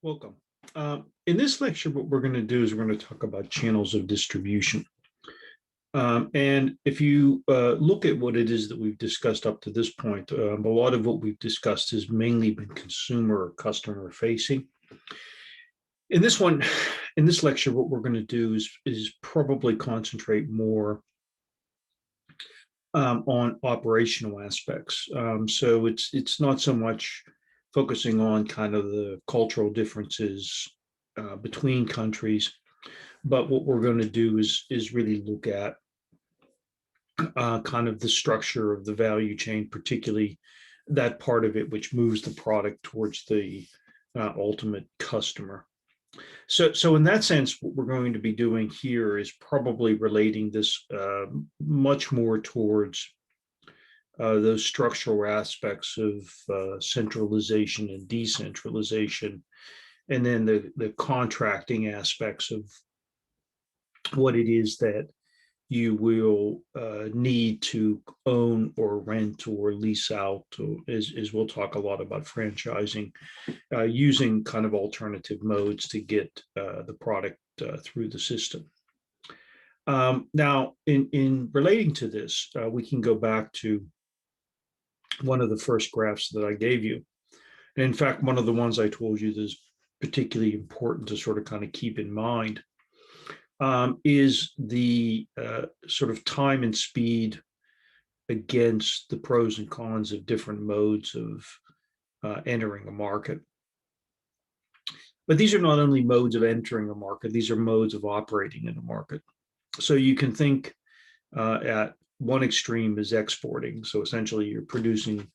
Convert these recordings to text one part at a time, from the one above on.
Welcome. In this lecture, what we're going to do is we're going to talk about channels of distribution. And if you look at what it is that we've discussed up to this point, a lot of what we've discussed has mainly been consumer or customer facing. In this one, in this lecture, what we're going to do is probably concentrate more on operational aspects. So it's not so much focusing on kind of the cultural differences between countries, but what we're going to do is really look at kind of the structure of the value chain, particularly that part of it which moves the product towards the ultimate customer. So in that sense, what we're going to be doing here is probably relating this much more towards those structural aspects of centralization and decentralization, and then the contracting aspects of what it is that you will need to own or rent or lease out, as we'll talk a lot about franchising, using kind of alternative modes to get the product through the system. Now, in relating to this, we can go back to one of the first graphs that I gave you. And in fact, one of the ones I told you that's particularly important to sort of kind of keep in mind is the sort of time and speed against the pros and cons of different modes of entering a market. But these are not only modes of entering a market, these are modes of operating in a market. So you can think at one extreme is exporting. So essentially you're producing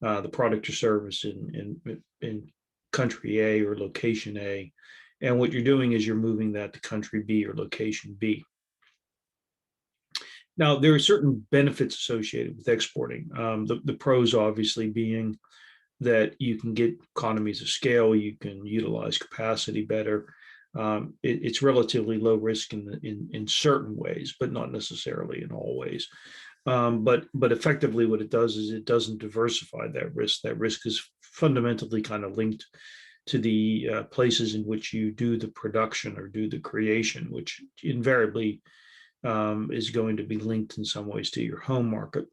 the product or service in country A or location A. And what you're doing is you're moving that to country B or location B. Now, there are certain benefits associated with exporting. The pros obviously being that you can get economies of scale, you can utilize capacity better. It's relatively low risk in certain ways, but not necessarily in all ways. But effectively what it does is it doesn't diversify that risk. That risk is fundamentally kind of linked to the places in which you do the production or do the creation, which invariably is going to be linked in some ways to your home market.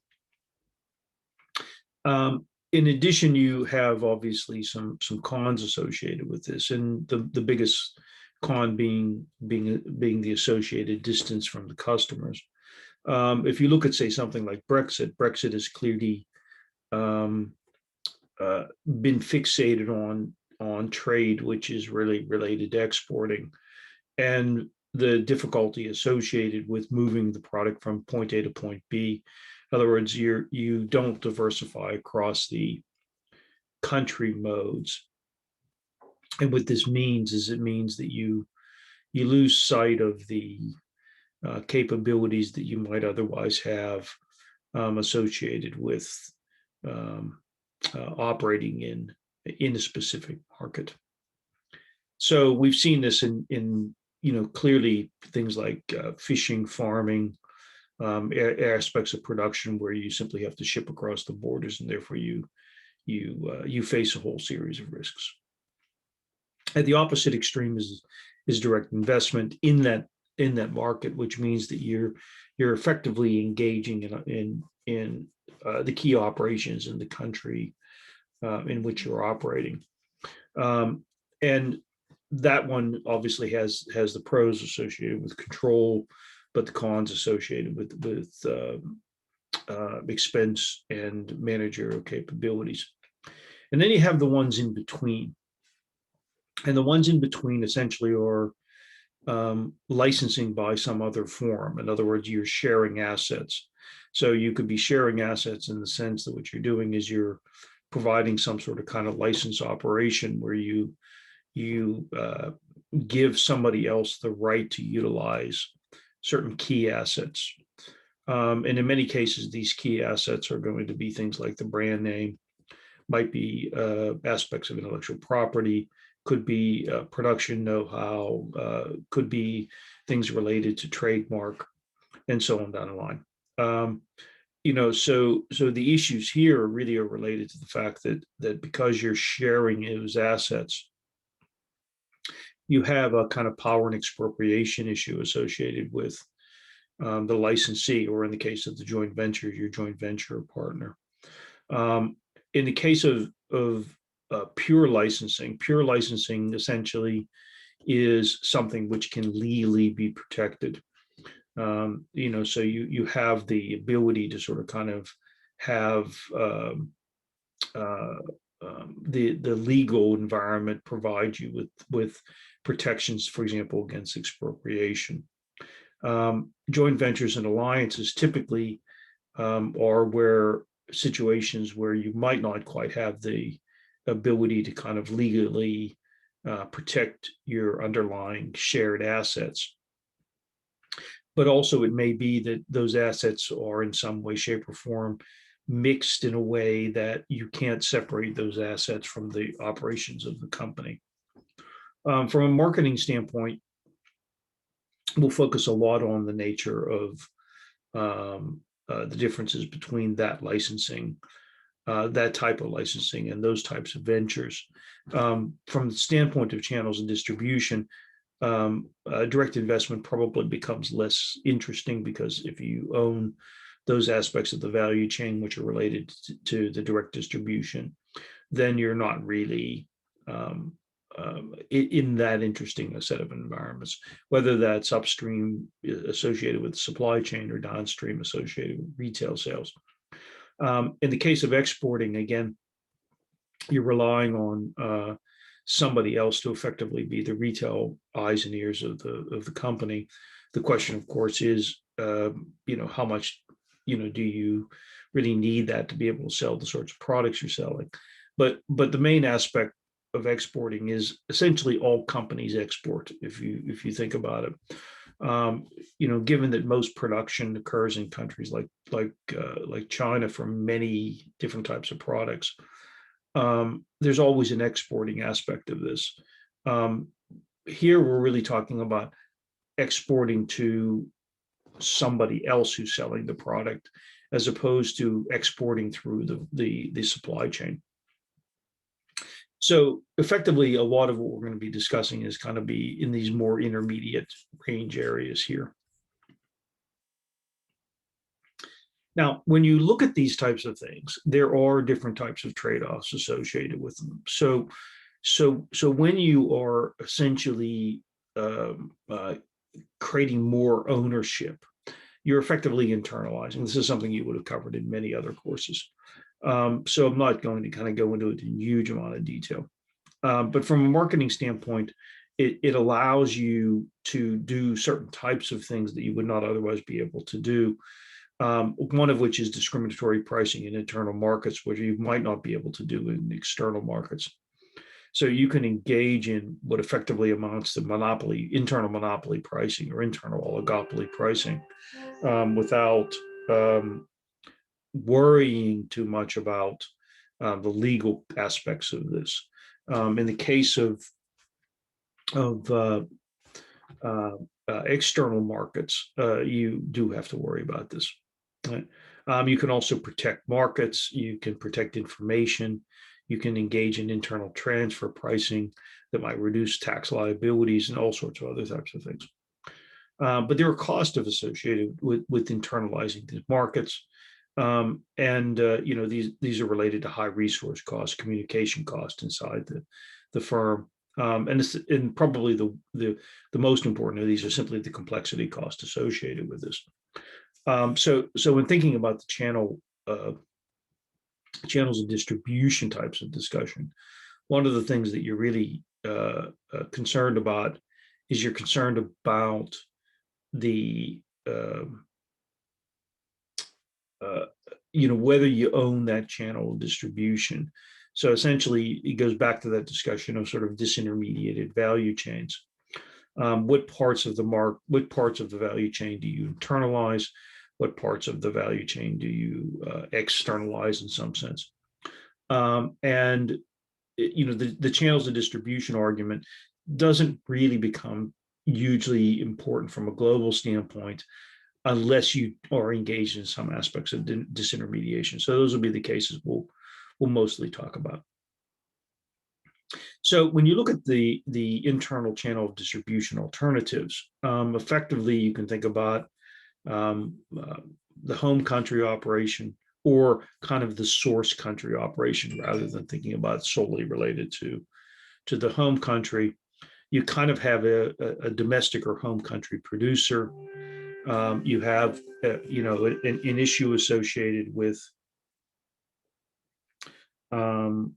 In addition, you have obviously some cons associated with this, and the biggest con being the associated distance from the customers. If you look at, say, something like Brexit has clearly been fixated on trade, which is really related to exporting, and the difficulty associated with moving the product from point A to point B. In other words, you don't diversify across the country modes. And what this means is it means that you lose sight of the capabilities that you might otherwise have associated with operating in a specific market. So we've seen this in clearly things like fishing, farming, aspects of production where you simply have to ship across the borders, and therefore you face a whole series of risks. At the opposite extreme is direct investment in that market, which means that you're effectively engaging in the key operations in the country in which you're operating, and that one obviously has the pros associated with control, but the cons associated with expense and managerial capabilities. And then you have the ones in between, and the ones in between essentially are licensing by some other form. In other words, you're sharing assets. So you could be sharing assets in the sense that what you're doing is you're providing some sort of kind of license operation where you give somebody else the right to utilize certain key assets. And in many cases, these key assets are going to be things like the brand name, might be aspects of intellectual property, could be production know-how, could be things related to trademark, and so on down the line. So the issues here really are related to the fact that because you're sharing those assets, you have a kind of power and expropriation issue associated with the licensee, or in the case of the joint venture, your joint venture partner. In the case of pure licensing essentially is something which can legally be protected. So you have the ability to sort of kind of have the legal environment provide you with protections, for example, against expropriation. Joint ventures and alliances typically are where situations where you might not quite have the ability to kind of legally protect your underlying shared assets. But also it may be that those assets are in some way, shape, or form mixed in a way that you can't separate those assets from the operations of the company. From a marketing standpoint, we'll focus a lot on the nature of the differences between that licensing, that type of licensing, and those types of ventures. From the standpoint of channels and distribution, direct investment probably becomes less interesting, because if you own those aspects of the value chain which are related to the direct distribution, then you're not really in that interesting a set of environments, whether that's upstream associated with supply chain or downstream associated with retail sales. In the case of exporting, again, you're relying on somebody else to effectively be the retail eyes and ears of the company. The question, of course, is how much do you really need that to be able to sell the sorts of products you're selling? But the main aspect of exporting is essentially all companies export. If you think about it, given that most production occurs in countries like China for many different types of products, there's always an exporting aspect of this. Here, we're really talking about exporting to somebody else who's selling the product, as opposed to exporting through the supply chain. So effectively, a lot of what we're going to be discussing is kind of be in these more intermediate range areas here. Now, when you look at these types of things, there are different types of trade-offs associated with them. So when you are essentially creating more ownership, you're effectively internalizing. This is something you would have covered in many other courses. So I'm not going to kind of go into it in a huge amount of detail. But from a marketing standpoint, it allows you to do certain types of things that you would not otherwise be able to do. One of which is discriminatory pricing in internal markets, which you might not be able to do in external markets. So you can engage in what effectively amounts to internal monopoly pricing or internal oligopoly pricing without worrying too much about the legal aspects of this. In the case of external markets, you do have to worry about this. Right? You can also protect markets. You can protect information. You can engage in internal transfer pricing that might reduce tax liabilities and all sorts of other types of things. But there are costs associated with internalizing these markets. These are related to high resource costs, communication costs inside the firm. And probably the most important of these are simply the complexity cost associated with this. So when thinking about the channels of distribution types of discussion, one of the things that you're really concerned about is you're concerned about the whether you own that channel of distribution. So essentially, it goes back to that discussion of sort of disintermediated value chains. What parts of the value chain do you internalize? What parts of the value chain do you externalize in some sense? The channels of distribution argument doesn't really become hugely important from a global standpoint unless you are engaged in some aspects of disintermediation. So those will be the cases we'll mostly talk about. So when you look at the internal channel of distribution alternatives, effectively you can think about um, uh, the home country operation or kind of the source country operation rather than thinking about solely related to the home country. You kind of have a domestic or home country producer. You have an issue associated with um,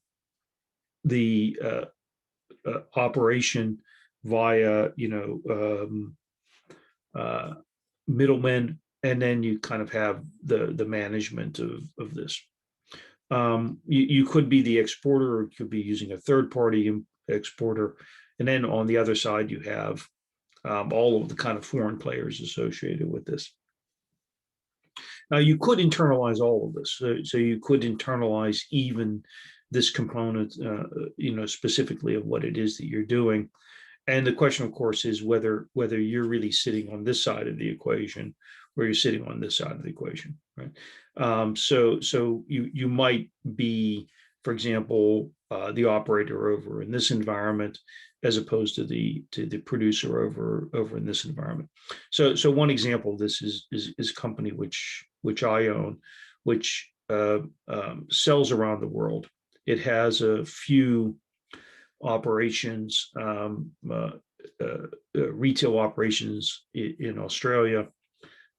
the operation via uh, middlemen, and then you kind of have the management of this. You could be the exporter, or you could be using a third party exporter, and then on the other side you have all of the kind of foreign players associated with this. Now you could internalize all of this, so you could internalize even this component, specifically of what it is that you're doing. And the question, of course, is whether you're really sitting on this side of the equation or you're sitting on this side of the equation, right? So you might be, for example, the operator over in this environment, as opposed to the producer over in this environment. So one example of this is a company which I own, which sells around the world. It has a few operations, retail operations in Australia,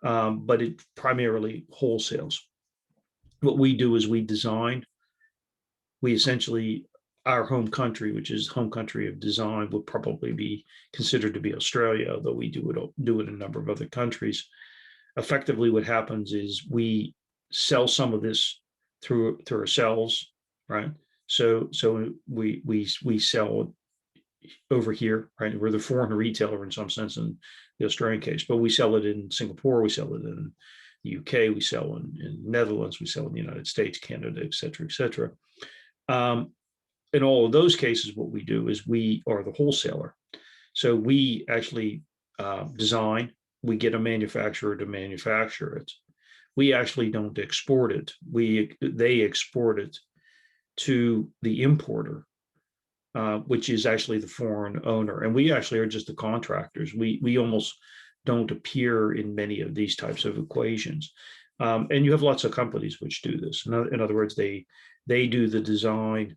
but it primarily wholesales. What we do is we design. We essentially, our home country, which is home country of design, would probably be considered to be Australia, although we do it in a number of other countries. Effectively, what happens is we sell some of this through ourselves, right? So we sell over here, right? We're the foreign retailer in some sense in the Australian case, but we sell it in Singapore, we sell it in the UK, we sell in Netherlands, we sell in the United States, Canada, et cetera, et cetera. In all of those cases, what we do is we are the wholesaler. So we actually design, we get a manufacturer to manufacture it. We actually don't export it. They export it to the importer, which is actually the foreign owner. And we actually are just the contractors. We almost don't appear in many of these types of equations. And you have lots of companies which do this. In other words, they do the design.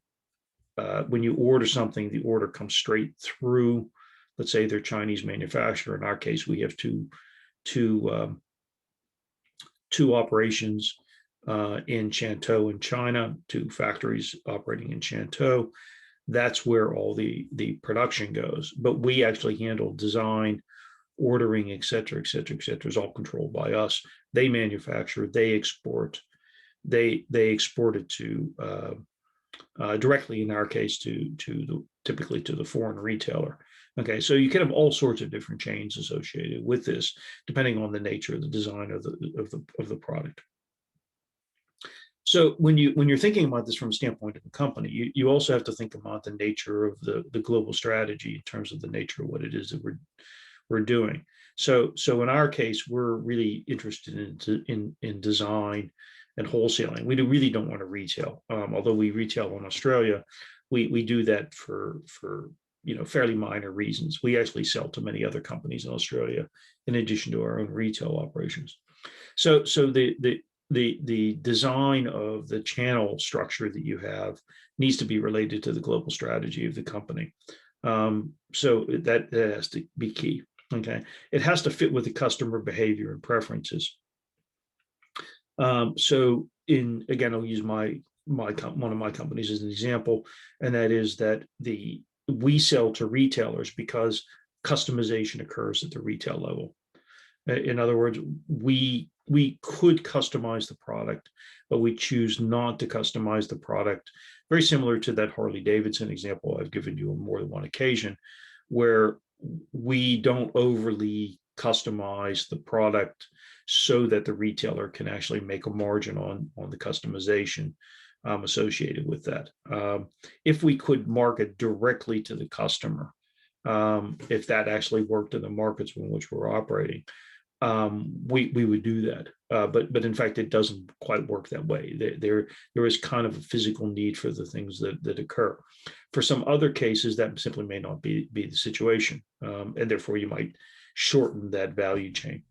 When you order something, the order comes straight through, let's say, their Chinese manufacturer. In our case, we have two operations in Shantou in China, two factories operating in Shantou. That's where all the production goes. But we actually handle design, ordering, et cetera, et cetera, et cetera, is all controlled by us. They manufacture, they export, they export it to directly, in our case, typically to the foreign retailer. Okay, so you can have all sorts of different chains associated with this, depending on the nature of the design of the product. So when you're thinking about this from a standpoint of a company, you also have to think about the nature of the global strategy in terms of the nature of what it is that we're doing. So in our case, we're really interested in design and wholesaling. We really don't want to retail, although we retail in Australia. We do that for fairly minor reasons. We actually sell to many other companies in Australia in addition to our own retail operations. So the design of the channel structure that you have needs to be related to the global strategy of the company. So that has to be key. Okay, it has to fit with the customer behavior and preferences. So again, I'll use one of my companies as an example, and that is that we sell to retailers because customization occurs at the retail level. In other words, we could customize the product, but we choose not to customize the product. Very similar to that Harley Davidson example I've given you on more than one occasion, where we don't overly customize the product so that the retailer can actually make a margin on the customization associated with that. If we could market directly to the customer, if that actually worked in the markets in which we're operating, we would do that. But in fact, it doesn't quite work that way. There is kind of a physical need for the things that occur. For some other cases, that simply may not be the situation, and therefore you might shorten that value chain.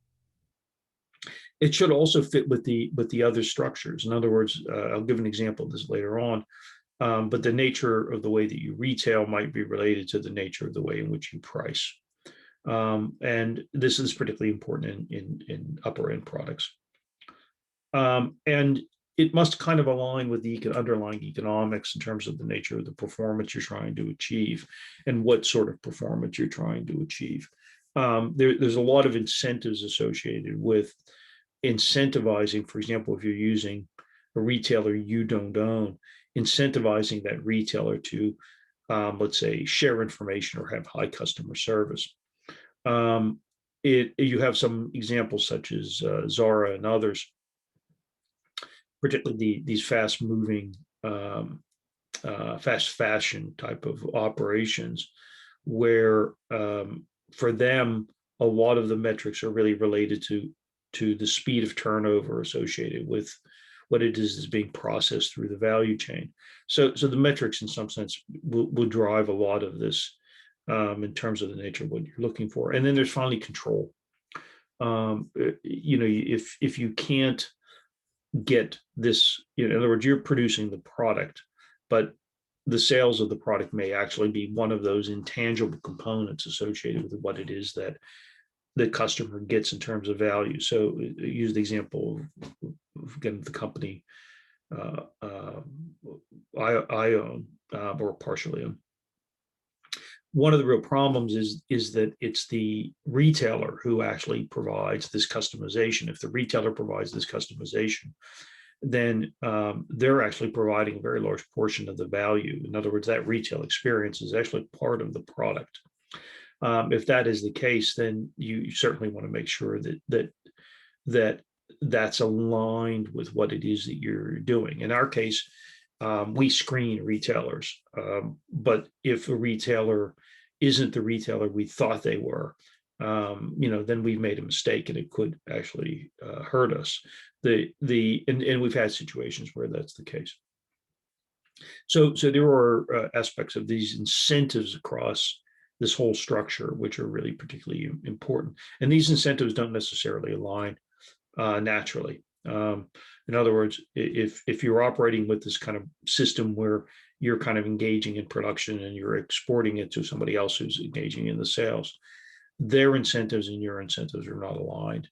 It should also fit with the other structures. In other words, I'll give an example of this later on. But the nature of the way that you retail might be related to the nature of the way in which you price. And this is particularly important in upper end products. And it must kind of align with the underlying economics in terms of the nature of the performance you're trying to achieve and what sort of performance you're trying to achieve. There's a lot of incentives associated with incentivizing, for example, if you're using a retailer you don't own, incentivizing that retailer to, let's say, share information or have high customer service. You have some examples such as Zara and others, particularly these fast-moving, fast fashion type of operations, where for them, a lot of the metrics are really related to the speed of turnover associated with what it is being processed through the value chain. So the metrics, in some sense, will drive a lot of this in terms of the nature of what you're looking for. And then there's finally control. If you can't get this, in other words, you're producing the product, but the sales of the product may actually be one of those intangible components associated with what it is that the customer gets in terms of value. So use the example of again, the company I own or partially own. One of the real problems is that it's the retailer who actually provides this customization. If the retailer provides this customization, then they're actually providing a very large portion of the value. In other words, that retail experience is actually part of the product. If that is the case, then you certainly want to make sure that's aligned with what it is that you're doing. In our case, we screen retailers, but if a retailer isn't the retailer we thought they were, then we've made a mistake and it could actually hurt us. And we've had situations where that's the case. So there are aspects of these incentives across this whole structure which are really particularly important, and these incentives don't necessarily align naturally. In other words, if you're operating with this kind of system where you're kind of engaging in production and you're exporting it to somebody else who's engaging in the sales, their incentives and your incentives are not aligned.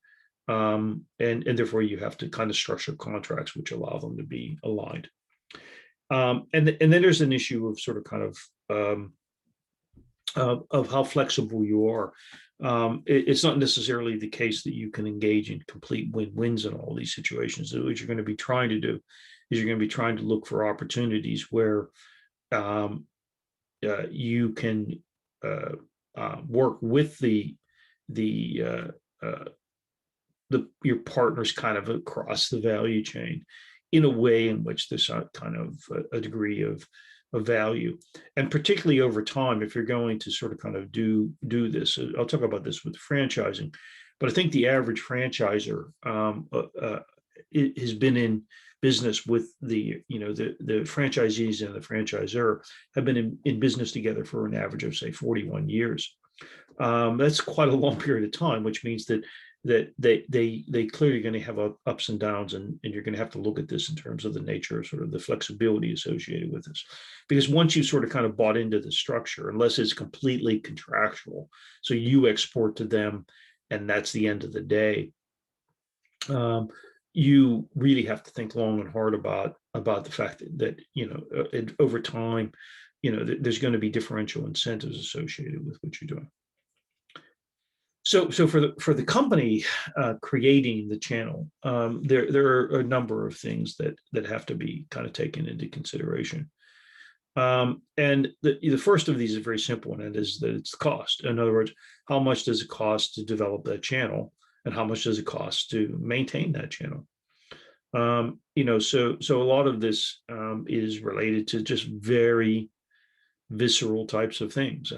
And therefore you have to kind of structure contracts which allow them to be aligned. And then there's an issue of sort of kind of how flexible you are. It's not necessarily the case that you can engage in complete win-wins in all these situations. So what you're going to be trying to do is you're going to be trying to look for opportunities where you can work with your partners kind of across the value chain in a way in which there's kind of a degree of value. And particularly over time, if you're going to sort of kind of do this, I'll talk about this with franchising, but I think the average franchisor has been in business with the franchisees and the franchisor have been in business together for an average of, say, 41 years. That's quite a long period of time, which means that they clearly going to have ups and downs, and you're going to have to look at this in terms of the nature of sort of the flexibility associated with this. Because once you sort of kind of bought into the structure, unless it's completely contractual, so you export to them and that's the end of the day, you really have to think long and hard about the fact that over time, there's going to be differential incentives associated with what you're doing. So for the company creating the channel, there are a number of things that have to be kind of taken into consideration. And the first of these is very simple, and it is that it's the cost. In other words, how much does it cost to develop that channel, and how much does it cost to maintain that channel? So a lot of this is related to just very visceral types of things.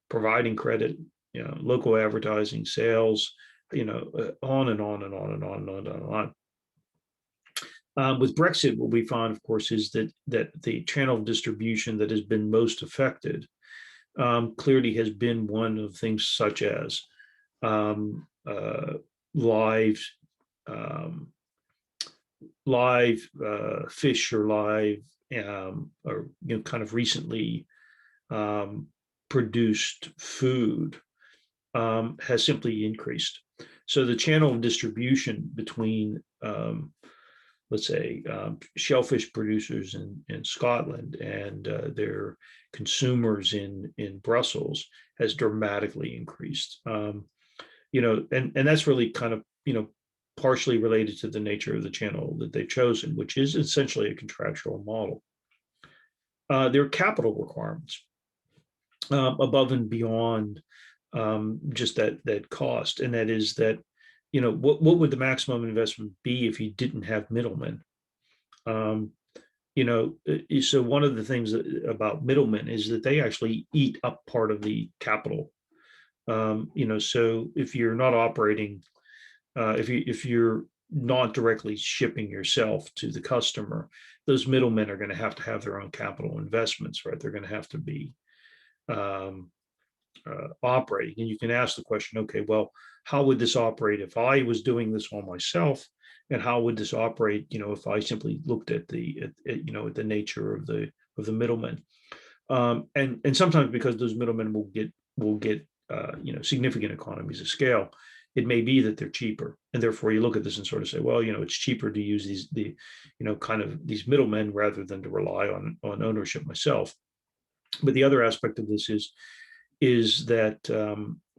Providing credit, local advertising, sales, on and on and on and on and on and on. With Brexit, what we found, of course, is that the channel of distribution that has been most affected clearly has been one of things such as live fish or live kind of recently produced food has simply increased. So the channel of distribution between let's say shellfish producers in Scotland and their consumers in Brussels has dramatically increased. And that's really kind of partially related to the nature of the channel that they've chosen, which is essentially a contractual model. There are capital requirements above and beyond just that cost, and that is that what would the maximum investment be if you didn't have middlemen? So one of the things about middlemen is that they actually eat up part of the capital. So if you're not operating, if you're not directly shipping yourself to the customer, those middlemen are going to have their own capital investments, right? They're going to have to be operating. And you can ask the question, okay, well, how would this operate if I was doing this all myself? And how would this operate, if I simply looked at the nature of the middlemen? And sometimes because those middlemen will get significant economies of scale, it may be that they're cheaper, and therefore you look at this and sort of say, well, it's cheaper to use these middlemen rather than to rely on ownership myself. But the other aspect of this is that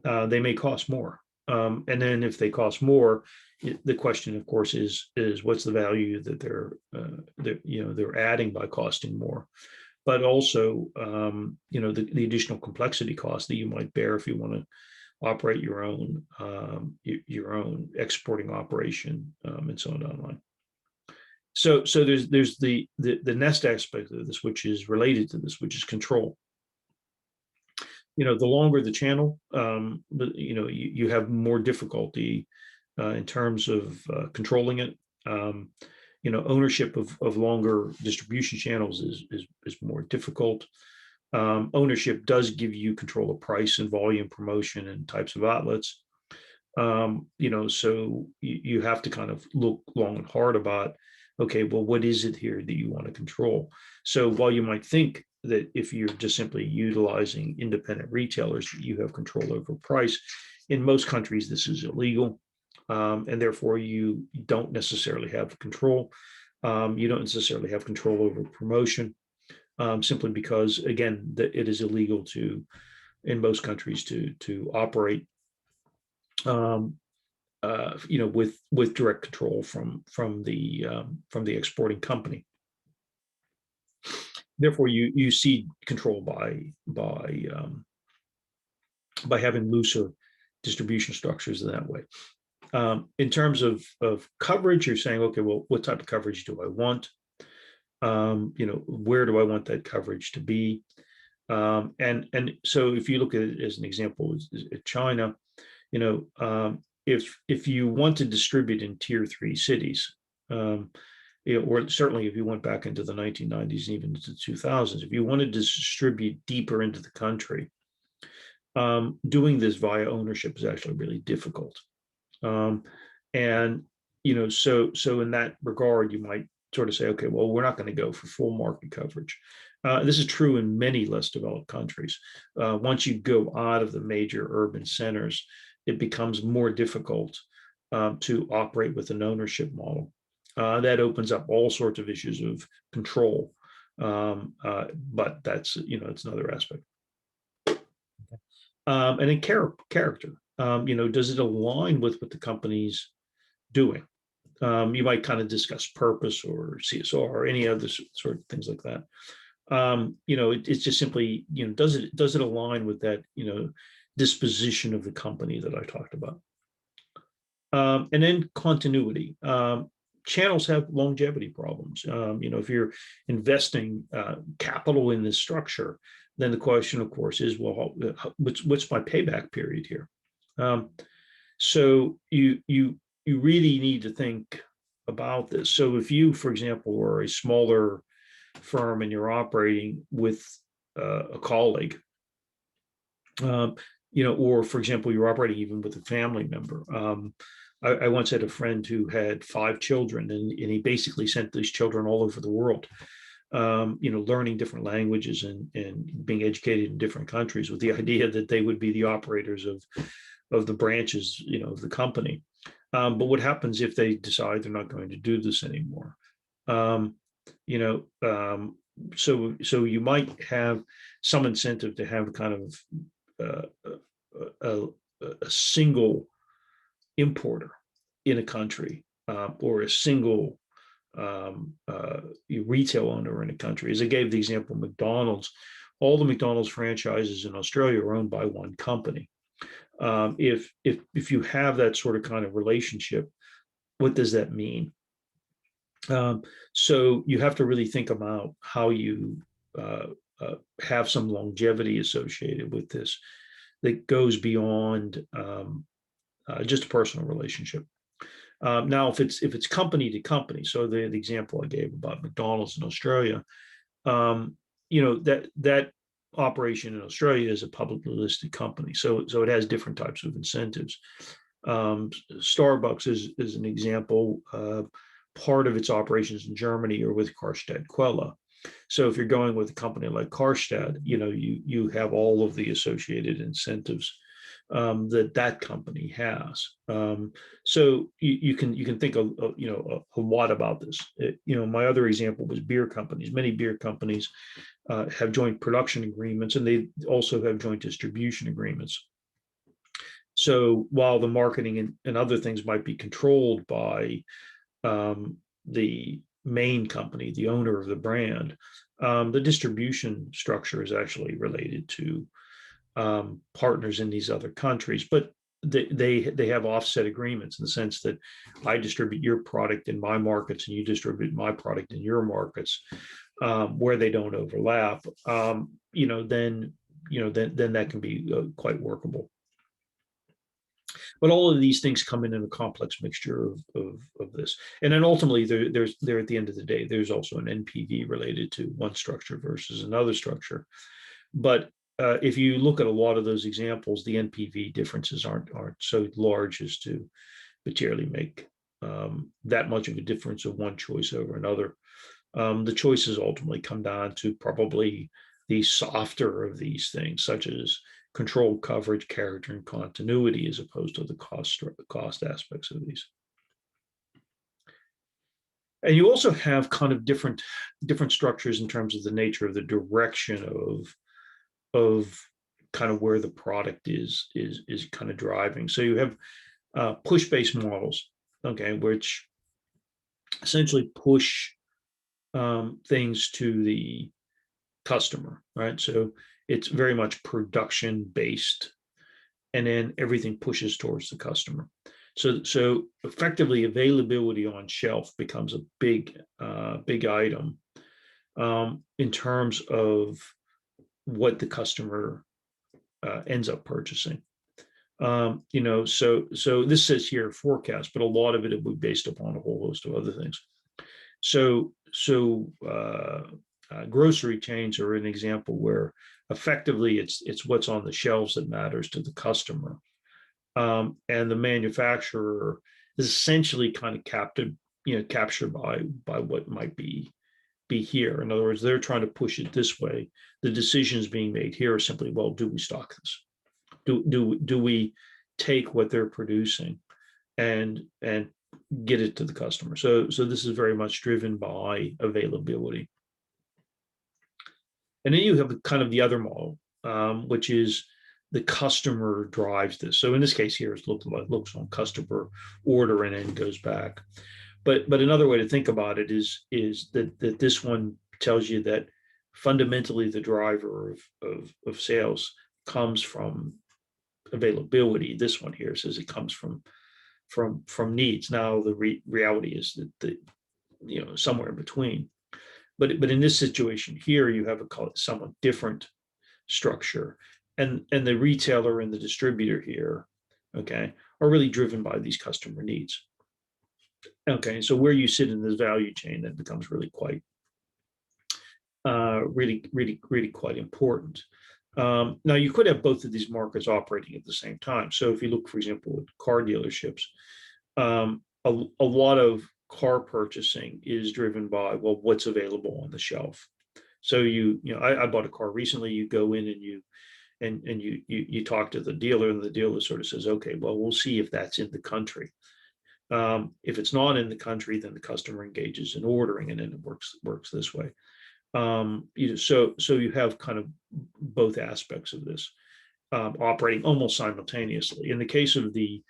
they may cost more, and then if they cost more, the question, of course, is what's the value that they're adding by costing more, but also the additional complexity cost that you might bear if you want to operate your own exporting operation, and so on down the line. So there's the next aspect of this, which is related to this, which is control. The longer the channel, you have more difficulty in terms of controlling it. Ownership of longer distribution channels is more difficult. Ownership does give you control of price and volume, promotion, and types of outlets. So you have to kind of look long and hard about, okay, well, what is it here that you want to control? So while you might think that if you're just simply utilizing independent retailers, you have control over price, in most countries this is illegal, and therefore you don't necessarily have control. You don't necessarily have control over promotion, simply because, again, it is illegal in most countries to operate with direct control from the exporting company. Therefore, you see control by having looser distribution structures in that way. In terms of coverage, you're saying, okay, well, what type of coverage do I want? Where do I want that coverage to be? And so if you look at it as an example, at China, if you want to distribute in tier 3 cities, or certainly if you went back into the 1990s, even into the 2000s, if you wanted to distribute deeper into the country, doing this via ownership is actually really difficult. And so in that regard, you might sort of say, okay, well, we're not going to go for full market coverage. This is true in many less developed countries. Once you go out of the major urban centers, it becomes more difficult to operate with an ownership model. That opens up all sorts of issues of control, but that's it's another aspect. And then character. Does it align with what the company's doing? You might kind of discuss purpose or CSR or any other sort of things like that. It's just simply, does it align with that, disposition of the company that I talked about? And then continuity. Channels have longevity problems. If you're investing capital in this structure, then the question, of course, is, well, what's my payback period here? So you really need to think about this. So if you, for example, are a smaller firm and you're operating with a colleague, um, or for example, you're operating even with a family member. I once had a friend who had 5 children, and he basically sent these children all over the world, learning different languages and being educated in different countries with the idea that they would be the operators of the branches, of the company. But what happens if they decide they're not going to do this anymore? Um, you know, um, so you might have some incentive to have kind of a, a single importer in a country, or a single retail owner in a country. As I gave the example, McDonald's, all the McDonald's franchises in Australia are owned by one company. If you have that sort of kind of relationship, what does that mean? Um, so you have to really think about how you uh, have some longevity associated with this that goes beyond just a personal relationship. Now, if it's company to company, so the example I gave about McDonald's in Australia, that operation in Australia is a publicly listed company, so it has different types of incentives. Starbucks is an example. Part of its operations in Germany are with Karstadt Quelle. So if you're going with a company like Karstadt, you have all of the associated incentives that company has. So you can think a lot about this. My other example was beer companies. Many beer companies have joint production agreements, and they also have joint distribution agreements. So while the marketing and other things might be controlled by the main company, the owner of the brand, the distribution structure is actually related to partners in these other countries, but they have offset agreements in the sense that I distribute your product in my markets and you distribute my product in your markets, where they don't overlap. Then that can be quite workable. But all of these things come in a complex mixture of this, and then ultimately there at the end of the day, there's also an NPV related to one structure versus another structure. But if you look at a lot of those examples, the NPV differences aren't so large as to materially make that much of a difference of one choice over another. The choices ultimately come down to probably the softer of these things, such as control, coverage, character, and continuity, as opposed to the cost aspects of these. And you also have kind of different structures in terms of the nature of the direction of kind of where the product is kind of driving. So you have push-based models, okay, which essentially push things to the customer, right? So it's very much production based, and then everything pushes towards the customer. So effectively, availability on shelf becomes a big item in terms of what the customer ends up purchasing. So this says here forecast, but a lot of it would be based upon a whole host of other things. So grocery chains are an example where effectively it's what's on the shelves that matters to the customer, and the manufacturer is essentially kind of captured by what might be here. In other words, they're trying to push it this way. The decisions being made here are simply, well, do we stock this? Do we take what they're producing and get it to the customer? So this is very much driven by availability. And then you have kind of the other model, which is the customer drives this. So in this case here, it looks on customer order and then goes back. But another way to think about it is that this one tells you that fundamentally the driver of sales comes from availability. This one here says it comes from needs. Now the reality is that somewhere in between. But in this situation here, you have a somewhat different structure, and the retailer and the distributor here, okay, are really driven by these customer needs. Okay, so where you sit in this value chain, that becomes really quite, really quite important. Now, you could have both of these markets operating at the same time. So if you look, for example, at car dealerships, a lot of car purchasing is driven by, well, what's available on the shelf. So I bought a car recently. You go in and you talk to the dealer, and the dealer sort of says, okay, well, we'll see if that's in the country. If it's not in the country, then the customer engages in ordering, and then it works this way. So you have kind of both aspects of this operating almost simultaneously. In the case of the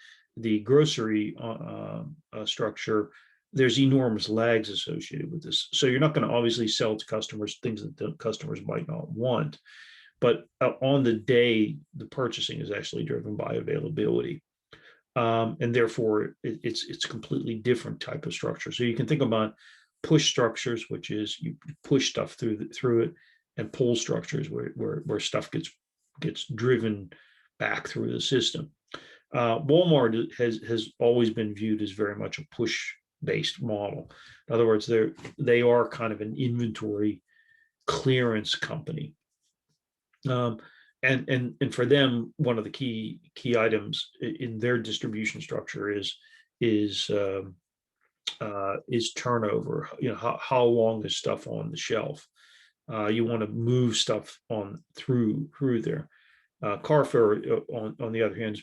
grocery structure, there's enormous lags associated with this. So you're not going to obviously sell to customers things that the customers might not want, but on the day, the purchasing is actually driven by availability. And therefore, it's a completely different type of structure. So you can think about push structures, which is you push stuff through it, and pull structures where stuff gets driven back through the system. Walmart has always been viewed as very much a push-based model. In other words, they are kind of an inventory clearance company. And for them, one of the key items in their distribution structure is turnover. How long is stuff on the shelf? You want to move stuff on through there. Carfair, on the other hand,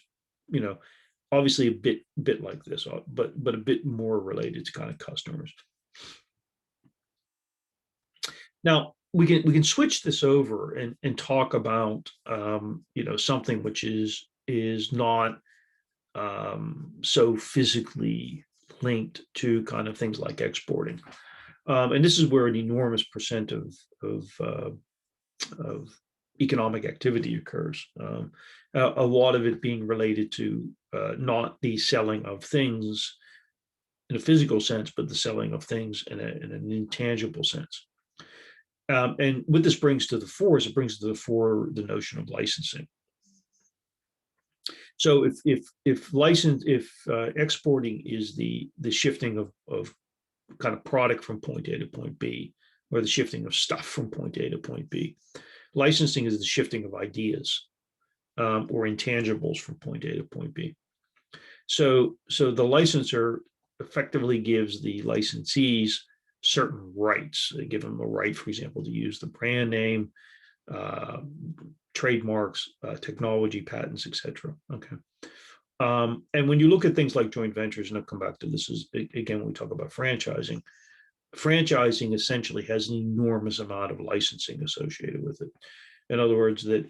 obviously a bit like this, but a bit more related to kind of customers. Now, we can switch this over and talk about something which is not so physically linked to kind of things like exporting, and this is where an enormous percent of economic activity occurs. A lot of it being related to not the selling of things in a physical sense, but the selling of things in an intangible sense. And what this brings to the fore is it brings to the fore the notion of licensing. So if exporting is the shifting of kind of product from point A to point B, or the shifting of stuff from point A to point B, licensing is the shifting of ideas or intangibles from point A to point B. So the licensor effectively gives the licensees certain rights. They give them a right, for example, to use the brand name, trademarks, technology, patents, etc. Okay. And when you look at things like joint ventures, and I'll come back to this again when we talk about franchising, franchising essentially has an enormous amount of licensing associated with it. In other words, that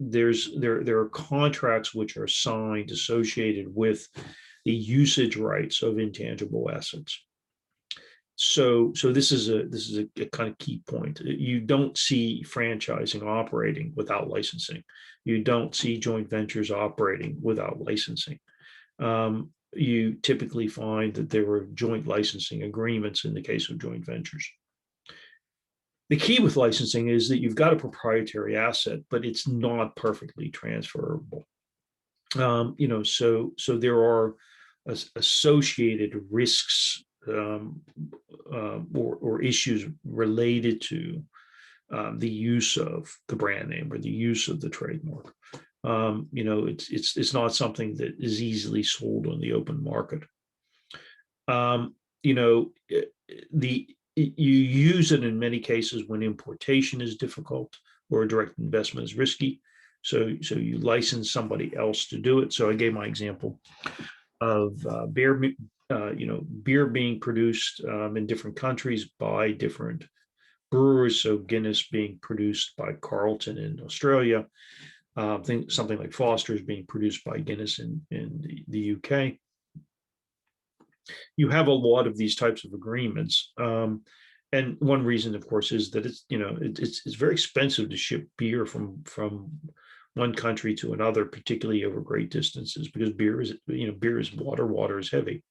there are contracts which are signed associated with the usage rights of intangible assets. So this is a kind of key point. You don't see franchising operating without licensing. You don't see joint ventures operating without licensing. You typically find that there are joint licensing agreements in the case of joint ventures. The key with licensing is that you've got a proprietary asset, but it's not perfectly transferable. So there are associated risks or issues related to the use of the brand name or the use of the trademark. It's not something that is easily sold on the open market. You use it in many cases when importation is difficult or direct investment is risky. So you license somebody else to do it. So I gave my example of beer being produced in different countries by different brewers. So Guinness being produced by Carlton in Australia. Something like Foster's being produced by Guinness in the UK. You have a lot of these types of agreements. And one reason, of course, is that it's very expensive to ship beer from one country to another, particularly over great distances, because beer is water. Water is heavy.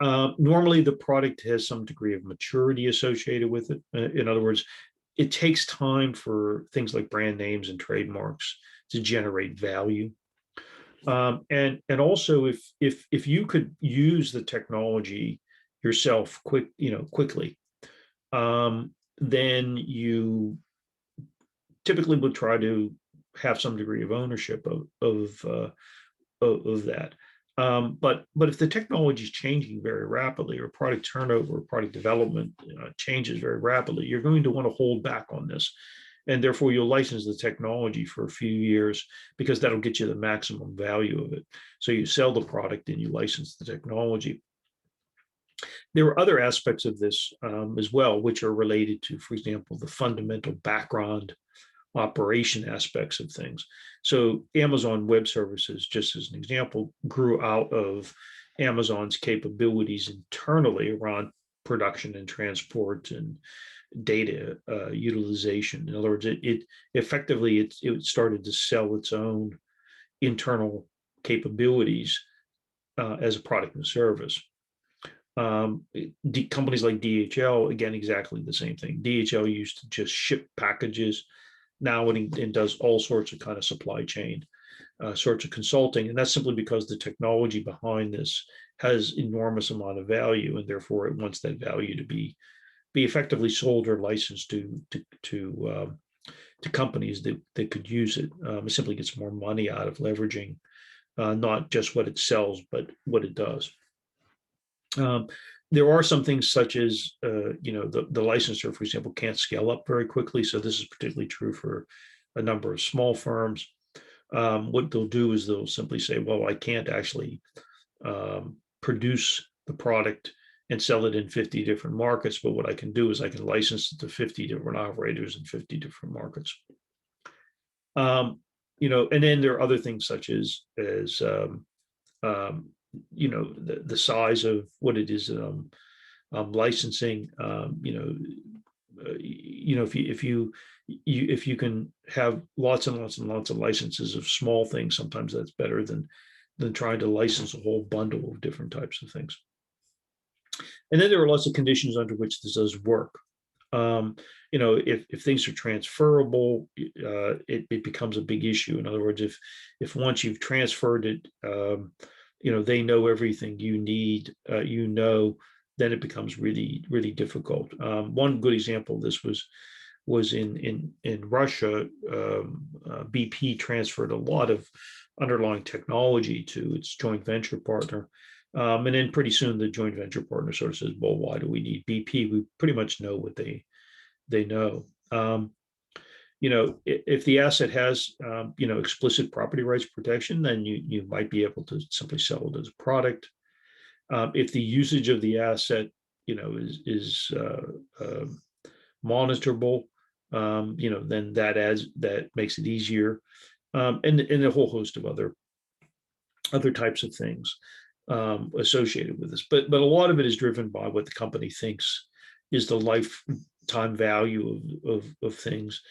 Normally, the product has some degree of maturity associated with it. In other words, it takes time for things like brand names and trademarks to generate value. And also if you could use the technology yourself quickly, then you typically would try to have some degree of ownership of that. But if the technology is changing very rapidly, or product turnover, or product development changes very rapidly, you're going to want to hold back on this, and therefore you'll license the technology for a few years because that'll get you the maximum value of it. So you sell the product and you license the technology. There are other aspects of this as well, which are related to, for example, the fundamental background operation aspects of things. So Amazon Web Services, just as an example, grew out of Amazon's capabilities internally around production and transport and data utilization. In other words, it effectively it started to sell its own internal capabilities as a product and service. Companies like DHL, again, exactly the same thing. DHL used to just ship packages. Now it does all sorts of kind of supply chain sorts of consulting, and that's simply because the technology behind this has enormous amount of value, and therefore it wants that value to be effectively sold or licensed to companies that could use it. It simply gets more money out of leveraging not just what it sells, but what it does. There are some things such as, the licensor, for example, can't scale up very quickly. So this is particularly true for a number of small firms. What they'll do is they'll simply say, well, I can't actually produce the product and sell it in 50 different markets, but what I can do is I can license it to 50 different operators in 50 different markets. And then there are other things such as the size of what it is licensing. If you can have lots and lots and lots of licenses of small things, sometimes that's better than trying to license a whole bundle of different types of things. And then there are lots of conditions under which this does work. If things are transferable, it becomes a big issue. In other words, if once you've transferred it, they know everything you need, then it becomes really, really difficult. One good example of this was in Russia. BP transferred a lot of underlying technology to its joint venture partner. And then pretty soon the joint venture partner sort of says, well, why do we need BP? We pretty much know what they know. If the asset has, explicit property rights protection, then you might be able to simply sell it as a product. If the usage of the asset, is monitorable, then that makes it easier, and a whole host of other types of things associated with this. But a lot of it is driven by what the company thinks is the lifetime value of things,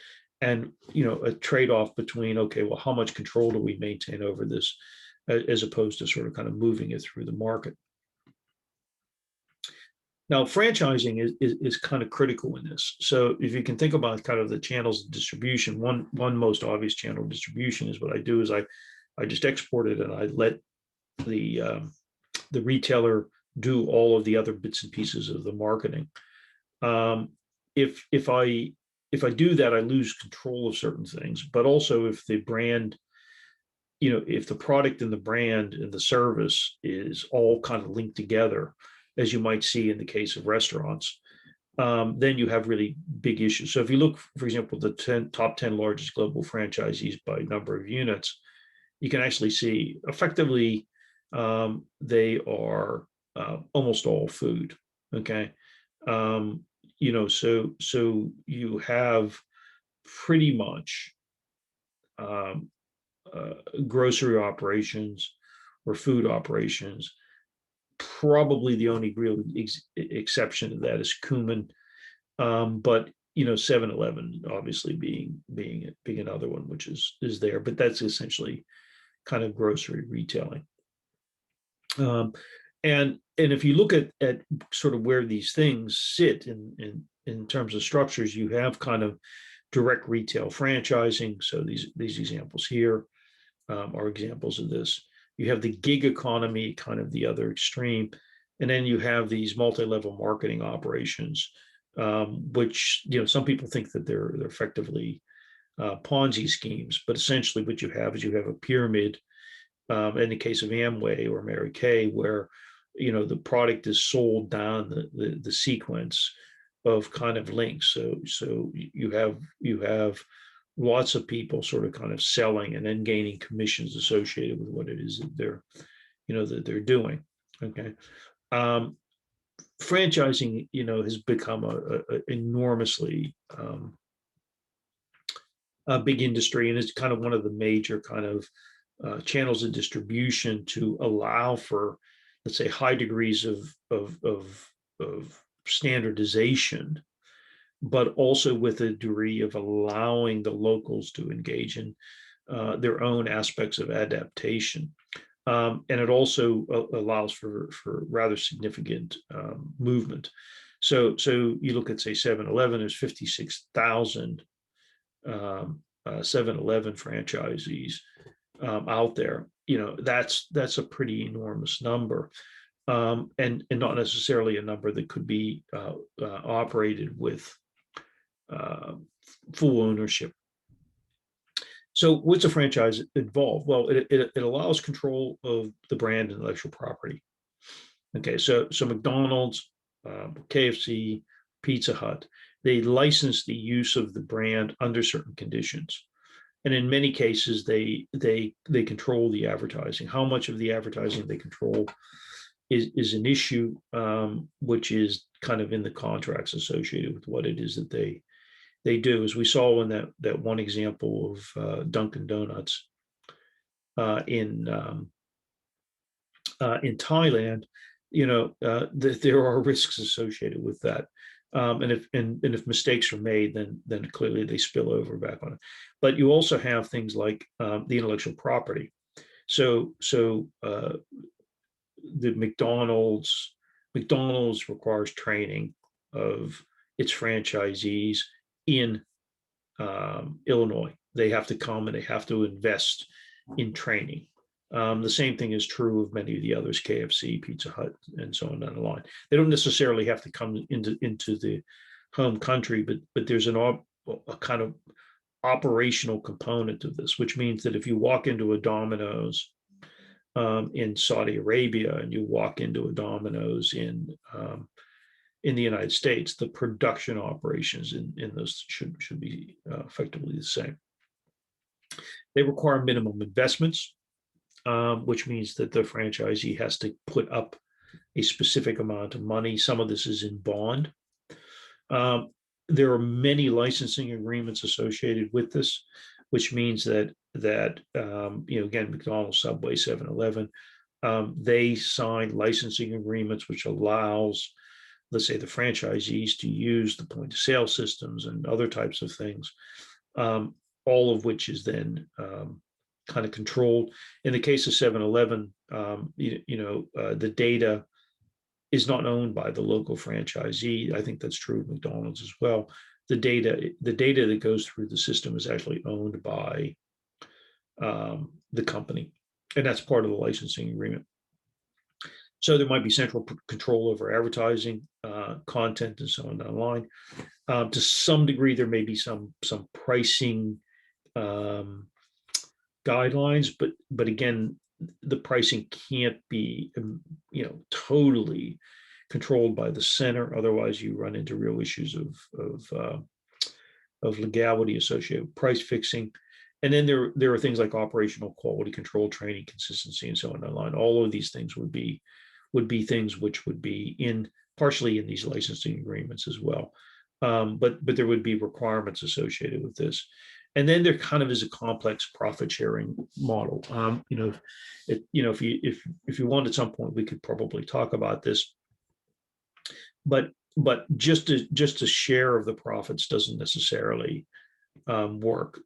and a trade-off between, okay, well, how much control do we maintain over this, as opposed to sort of kind of moving it through the market. Now, franchising is kind of critical in this. So if you can think about kind of the channels of distribution, one most obvious channel of distribution is what I do is I just export it and I let the retailer do all of the other bits and pieces of the marketing. If I do that, I lose control of certain things. But also, if the brand, if the product and the brand and the service is all kind of linked together, as you might see in the case of restaurants, then you have really big issues. So if you look, for example, the top 10 largest global franchisees by number of units, you can actually see effectively they are almost all food. Okay. So you have pretty much grocery operations or food operations. Probably the only real exception to that is Kuman, but 7-Eleven obviously being another one, which is there, but that's essentially kind of grocery retailing. And if you look at sort of where these things sit in terms of structures, you have kind of direct retail franchising. So these examples here, are examples of this. You have the gig economy, kind of the other extreme, and then you have these multi-level marketing operations, which some people think that they're effectively Ponzi schemes, but essentially what you have is you have a pyramid. In the case of Amway or Mary Kay, where the product is sold down the sequence of kind of links. So you have lots of people sort of kind of selling and then gaining commissions associated with what it is that they're doing. Okay. Franchising, has become a enormously a big industry, and it's kind of one of the major kind of channels of distribution to allow for, let's say, high degrees of standardization, but also with a degree of allowing the locals to engage in their own aspects of adaptation. And it also allows for rather significant movement. So you look at, say, 7-Eleven, there's 56,000 7-Eleven franchisees out there. That's a pretty enormous number, and not necessarily a number that could be operated with full ownership. So what's a franchise involve? Well, it allows control of the brand and intellectual property. Okay, so McDonald's, KFC, Pizza Hut, they license the use of the brand under certain conditions. And in many cases, they control the advertising. How much of the advertising they control is an issue, which is kind of in the contracts associated with what it is that they do. As we saw in that one example of Dunkin' Donuts in Thailand, there are risks associated with that. And if mistakes are made, then clearly they spill over back on it. But you also have things like the intellectual property. So the McDonald's requires training of its franchisees in Illinois. They have to come and they have to invest in training. The same thing is true of many of the others, KFC, Pizza Hut, and so on down the line. They don't necessarily have to come into the home country, but there's a kind of operational component of this, which means that if you walk into a Domino's in Saudi Arabia and you walk into a Domino's in the United States, the production operations in those should be effectively the same. They require minimum investments, which means that the franchisee has to put up a specific amount of money. Some of this is in bond. There are many licensing agreements associated with this, which means that again, McDonald's, Subway, 7-Eleven, they sign licensing agreements, which allows, let's say, the franchisees to use the point of sale systems and other types of things, all of which is then kind of controlled. In the case of 7-Eleven, the data is not owned by the local franchisee. I think that's true of McDonald's as well. The data that goes through the system is actually owned by the company, and that's part of the licensing agreement. So there might be central control over advertising, content, and so on down the line. To some degree, there may be some pricing guidelines, but again, the pricing can't be totally controlled by the center. Otherwise, you run into real issues of legality associated with price fixing. And then there are things like operational quality control, training, consistency, and so on down the line. All of these things would be things which would be partially in these licensing agreements as well. But there would be requirements associated with this. And then there kind of is a complex profit sharing model. If you want, at some point, we could probably talk about this. But just a share of the profits doesn't necessarily work.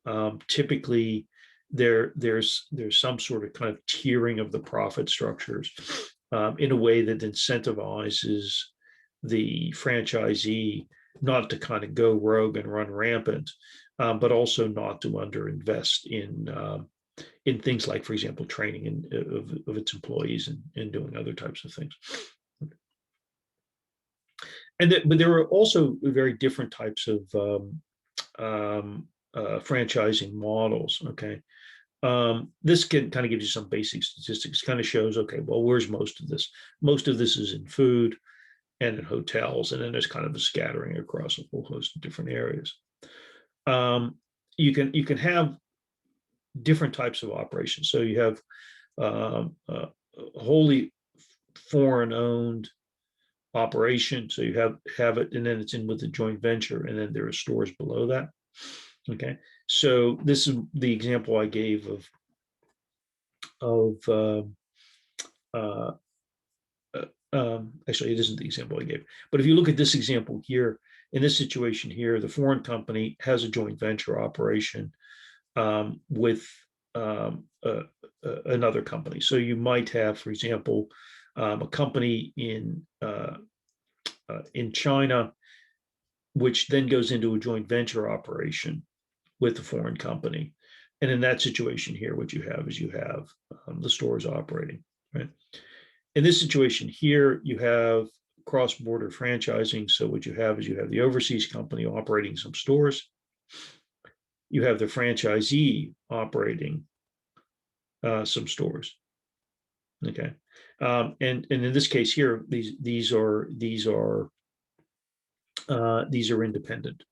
Typically, there's some sort of kind of tiering of the profit structures in a way that incentivizes the franchisee not to kind of go rogue and run rampant, but also not to underinvest in things like, for example, training of its employees and doing other types of things. But there are also very different types of franchising models. Okay. This can kind of give you some basic statistics, kind of shows, okay, well, where's most of this? Most of this is in food and in hotels, and then there's kind of a scattering across a whole host of different areas. You can have different types of operations. So you have wholly foreign owned operation. So you have it, and then it's in with a joint venture, and then there are stores below that. Okay, so this is the example I gave of actually, it isn't the example I gave, but if you look at this example here, in this situation here, the foreign company has a joint venture operation with another company. So you might have, for example, a company in China, which then goes into a joint venture operation with the foreign company. And in that situation here, what you have is you have the stores operating, right? In this situation here, you have cross-border franchising. So what you have is you have the overseas company operating some stores. You have the franchisee operating some stores. Okay, and in this case here, these are independent.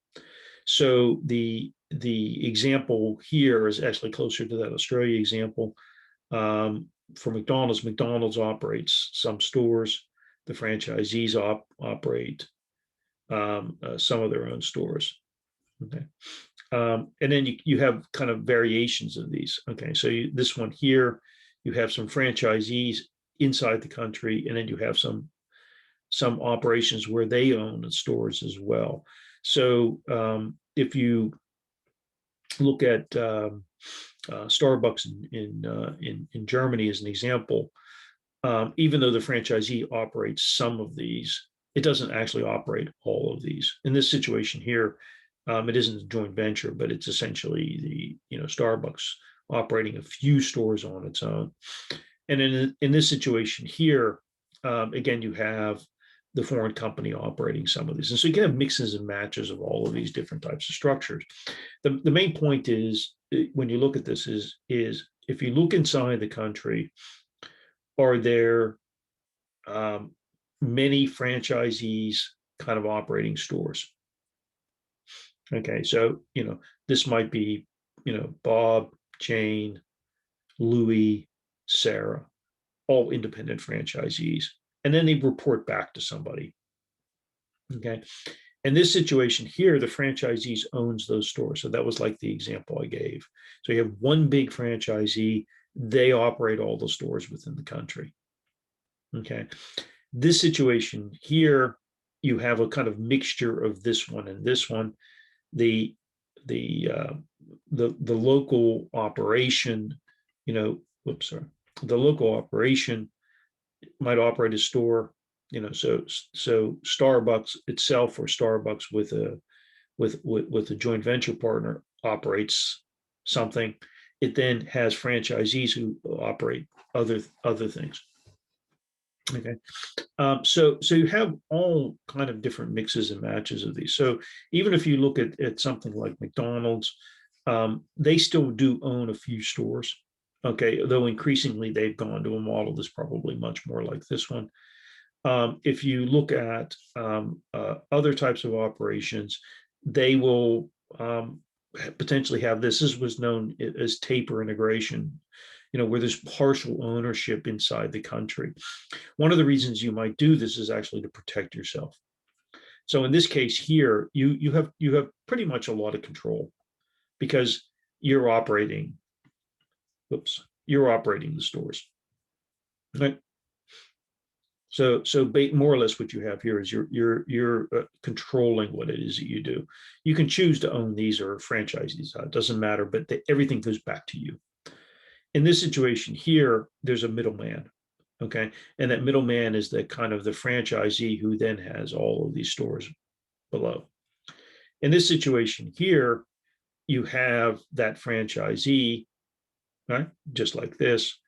So the example here is actually closer to that Australia example. For McDonald's, McDonald's operates some stores. The franchisees operate some of their own stores. Okay. And then you have kind of variations of these. Okay, so this one here, you have some franchisees inside the country, and then you have some operations where they own the stores as well. So if you look at Starbucks in Germany as an example, even though the franchisee operates some of these, it doesn't actually operate all of these. In this situation here, it isn't a joint venture, but it's essentially the Starbucks operating a few stores on its own. And in this situation here, again, you have the foreign company operating some of these. And so you can have mixes and matches of all of these different types of structures. The main point is, when you look at this, is if you look inside the country, are there many franchisees kind of operating stores? Okay, so this might be Bob, Jane, Louis, Sarah, all independent franchisees, and then they report back to somebody. Okay, in this situation here, the franchisees owns those stores. So that was like the example I gave. So you have one big franchisee, they operate all the stores within the country. Okay, this situation here, you have a kind of mixture of this one and this one. The local operation, the local operation might operate a store, so Starbucks itself, or Starbucks with a joint venture partner, operates something. It then has franchisees who operate other things. Okay, so you have all kind of different mixes and matches of these. So even if you look at something like McDonald's, they still do own a few stores. Okay, though increasingly they've gone to a model that's probably much more like this one. If you look at other types of operations, they will potentially have this. This was known as taper integration, where there's partial ownership inside the country. One of the reasons you might do this is actually to protect yourself. So in this case here, you have pretty much a lot of control, because you're operating the stores, right? So more or less what you have here is you're controlling what it is that you do. You can choose to own these or franchises. It doesn't matter, but everything goes back to you. In this situation here, there's a middleman, okay? And that middleman is the kind of the franchisee who then has all of these stores below. In this situation here, you have that franchisee right? Just like this.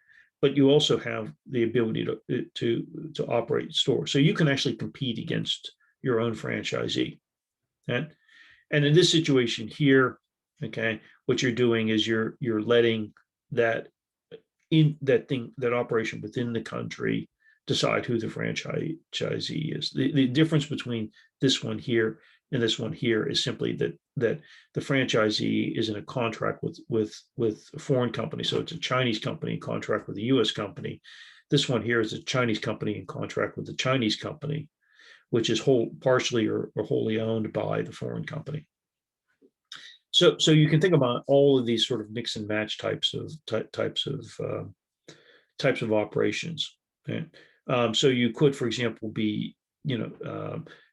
But you also have the ability to operate stores. So you can actually compete against your own franchisee. Right? And in this situation here, okay, what you're doing is you're letting that that operation within the country decide who the franchisee is. The difference between this one here and this one here is simply that the franchisee is in a contract with a foreign company. So it's a Chinese company in contract with a US company. This one here is a Chinese company in contract with the Chinese company, which is partially or wholly owned by the foreign company. So you can think about all of these sort of mix and match types of operations. Okay? So you could, for example, be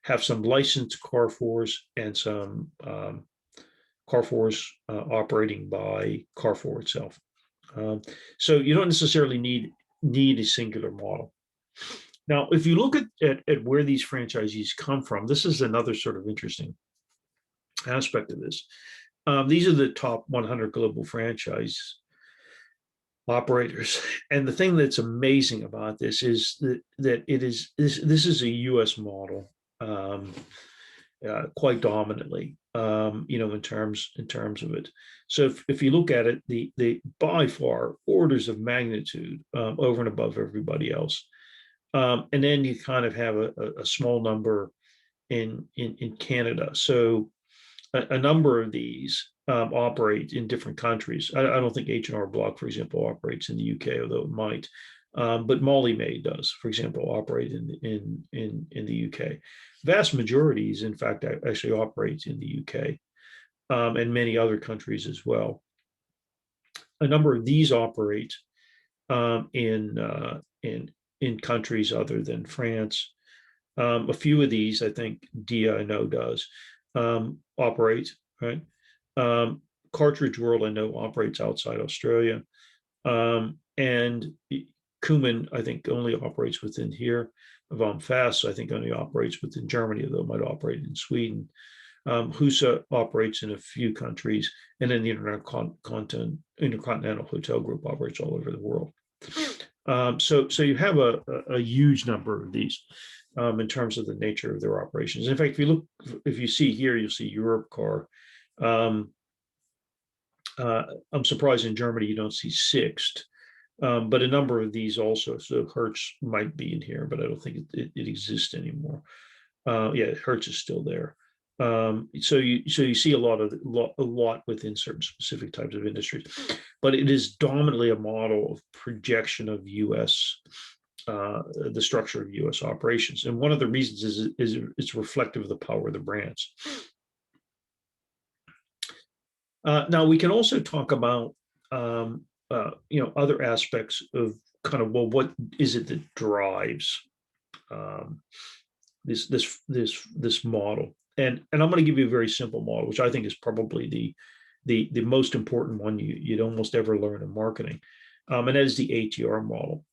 have some licensed Carrefours and some Carrefours operating by Carrefour itself. So you don't necessarily need a singular model. Now, if you look at where these franchisees come from, this is another sort of interesting aspect of this. These are the top 100 global franchise operators. And the thing that's amazing about this is that this is a US model, quite dominantly, in terms of it. So if you look at it, the by far orders of magnitude over and above everybody else. And then you kind of have a small number in Canada. So a number of these operate in different countries. I don't think H&R Block, for example, operates in the UK, although it might. But Molly May does, for example, operate in the UK. Vast majorities, in fact, actually operates in the UK, and many other countries as well. A number of these operate in countries other than France. A few of these, I think Dia, I know, does operate, right? Cartridge World, I know, operates outside Australia. And Kuman, I think, only operates within here. Vom Fass, I think, only operates within Germany, though it might operate in Sweden. HUSA operates in a few countries, and then the Intercontinental Hotel Group operates all over the world. So you have a huge number of these in terms of the nature of their operations. In fact, if you see here, you'll see Europcar. I'm surprised in Germany you don't see Sixt, but a number of these also. So Hertz might be in here, but I don't think it exists anymore. Yeah, Hertz is still there. So you see a lot within certain specific types of industries, but it is dominantly a model of projection of U.S. The structure of U.S. operations, and one of the reasons is it's reflective of the power of the brands. Now we can also talk about other aspects of kind of, well, what is it that drives this model? And I'm going to give you a very simple model, which I think is probably the most important one you'd almost ever learn in marketing, and that is the ATR model.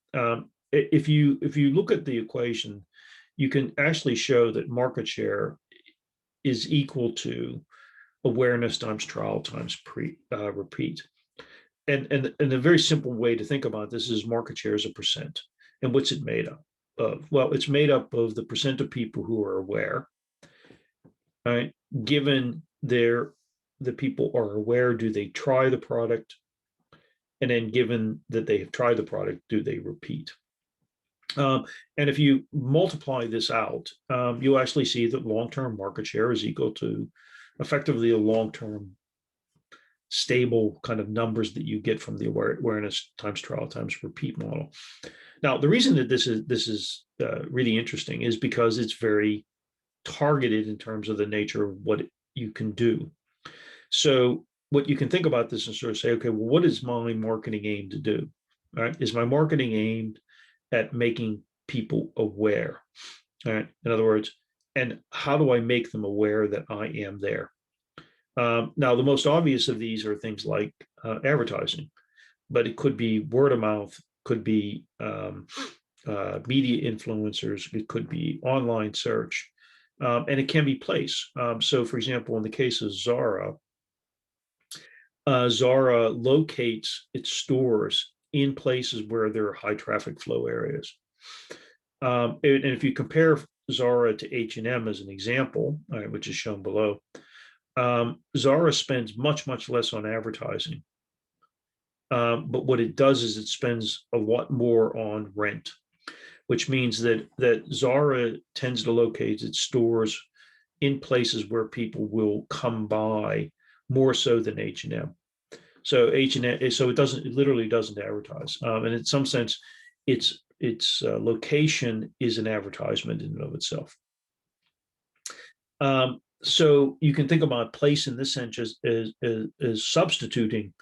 If you look at the equation, you can actually show that market share is equal to awareness times trial times repeat. And a very simple way to think about this is market share is a percent. And what's it made up of? Well, it's made up of the percent of people who are aware. Right? Given the people are aware, do they try the product? And then given that they have tried the product, do they repeat? And if you multiply this out, you'll actually see that long-term market share is equal to effectively a long-term stable kind of numbers that you get from the awareness times trial times repeat model. Now, the reason that this is really interesting is because it's very targeted in terms of the nature of what you can do. So what you can think about this and sort of say, okay, well, what is my marketing aimed to do? All right, is my marketing aimed at making people aware? All right, in other words, and how do I make them aware that I am there? Now, the most obvious of these are things like advertising, but it could be word of mouth, could be media influencers, it could be online search, and it can be place. So, for example, in the case of Zara, Zara locates its stores in places where there are high traffic flow areas. And if you compare Zara to H&M as an example, which is shown below, Zara spends much, much less on advertising. But what it does is it spends a lot more on rent, which means that Zara tends to locate its stores in places where people will come by more so than H&M. So H&M, so it literally doesn't advertise, and in some sense, its location is an advertisement in and of itself. So you can think about place in this sense as substituting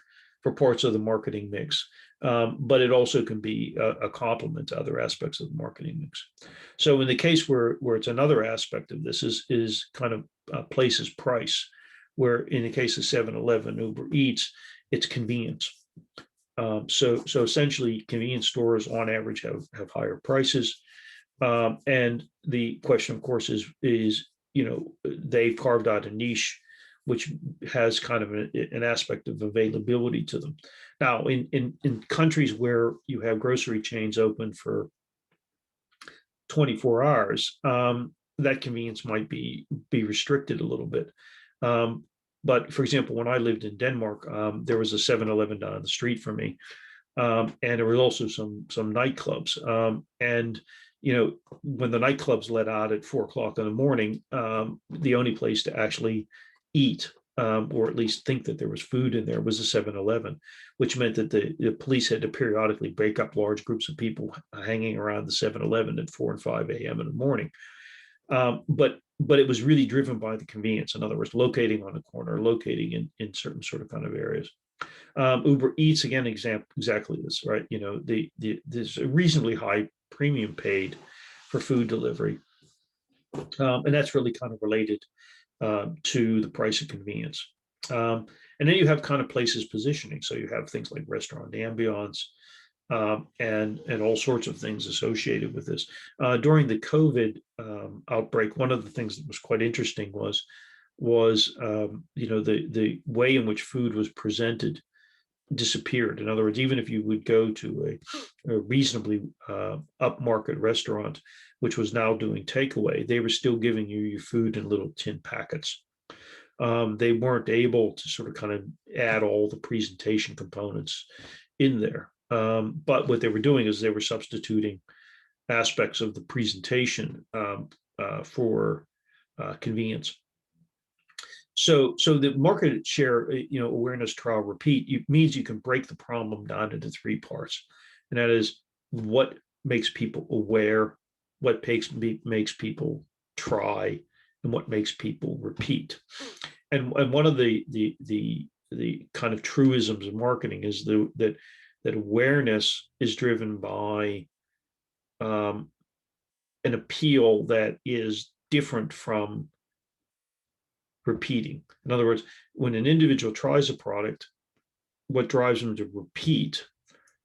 for parts of the marketing mix, but it also can be a complement to other aspects of the marketing mix. So in the case where it's another aspect of this is kind of place's price, where in the case of 7-Eleven, Uber Eats, it's convenience. So essentially, convenience stores on average have higher prices, and the question, of course, is they've carved out a niche which has kind of an aspect of availability to them. Now, in countries where you have grocery chains open for 24 hours, that convenience might be restricted a little bit. But for example, when I lived in Denmark, there was a 7-Eleven down the street from me, and there was also some nightclubs. And when the nightclubs let out at 4 o'clock in the morning, the only place to actually eat, or at least think that there was food in there, was a 7-Eleven, which meant that the police had to periodically break up large groups of people hanging around the 7-Eleven at 4 and 5 a.m. in the morning. But it was really driven by the convenience. In other words, locating on the corner, locating in certain sort of kind of areas. Uber Eats, again, exactly this, right? There's a reasonably high premium paid for food delivery, and that's really kind of related to the price of convenience. And then you have kind of places positioning. So you have things like restaurant ambiance, and all sorts of things associated with this. During the COVID outbreak, one of the things that was quite interesting was the way in which food was presented disappeared. In other words, even if you would go to a reasonably upmarket restaurant, which was now doing takeaway, they were still giving you your food in little tin packets. They weren't able to sort of kind of add all the presentation components in there. But what they were doing is they were substituting aspects of the presentation for convenience. So the market share, awareness, trial, repeat, means you can break the problem down into 3 parts, and that is what makes people aware, what makes people try, and what makes people repeat. And one of the kind of truisms of marketing is that awareness is driven by an appeal that is different from repeating. In other words, when an individual tries a product, what drives them to repeat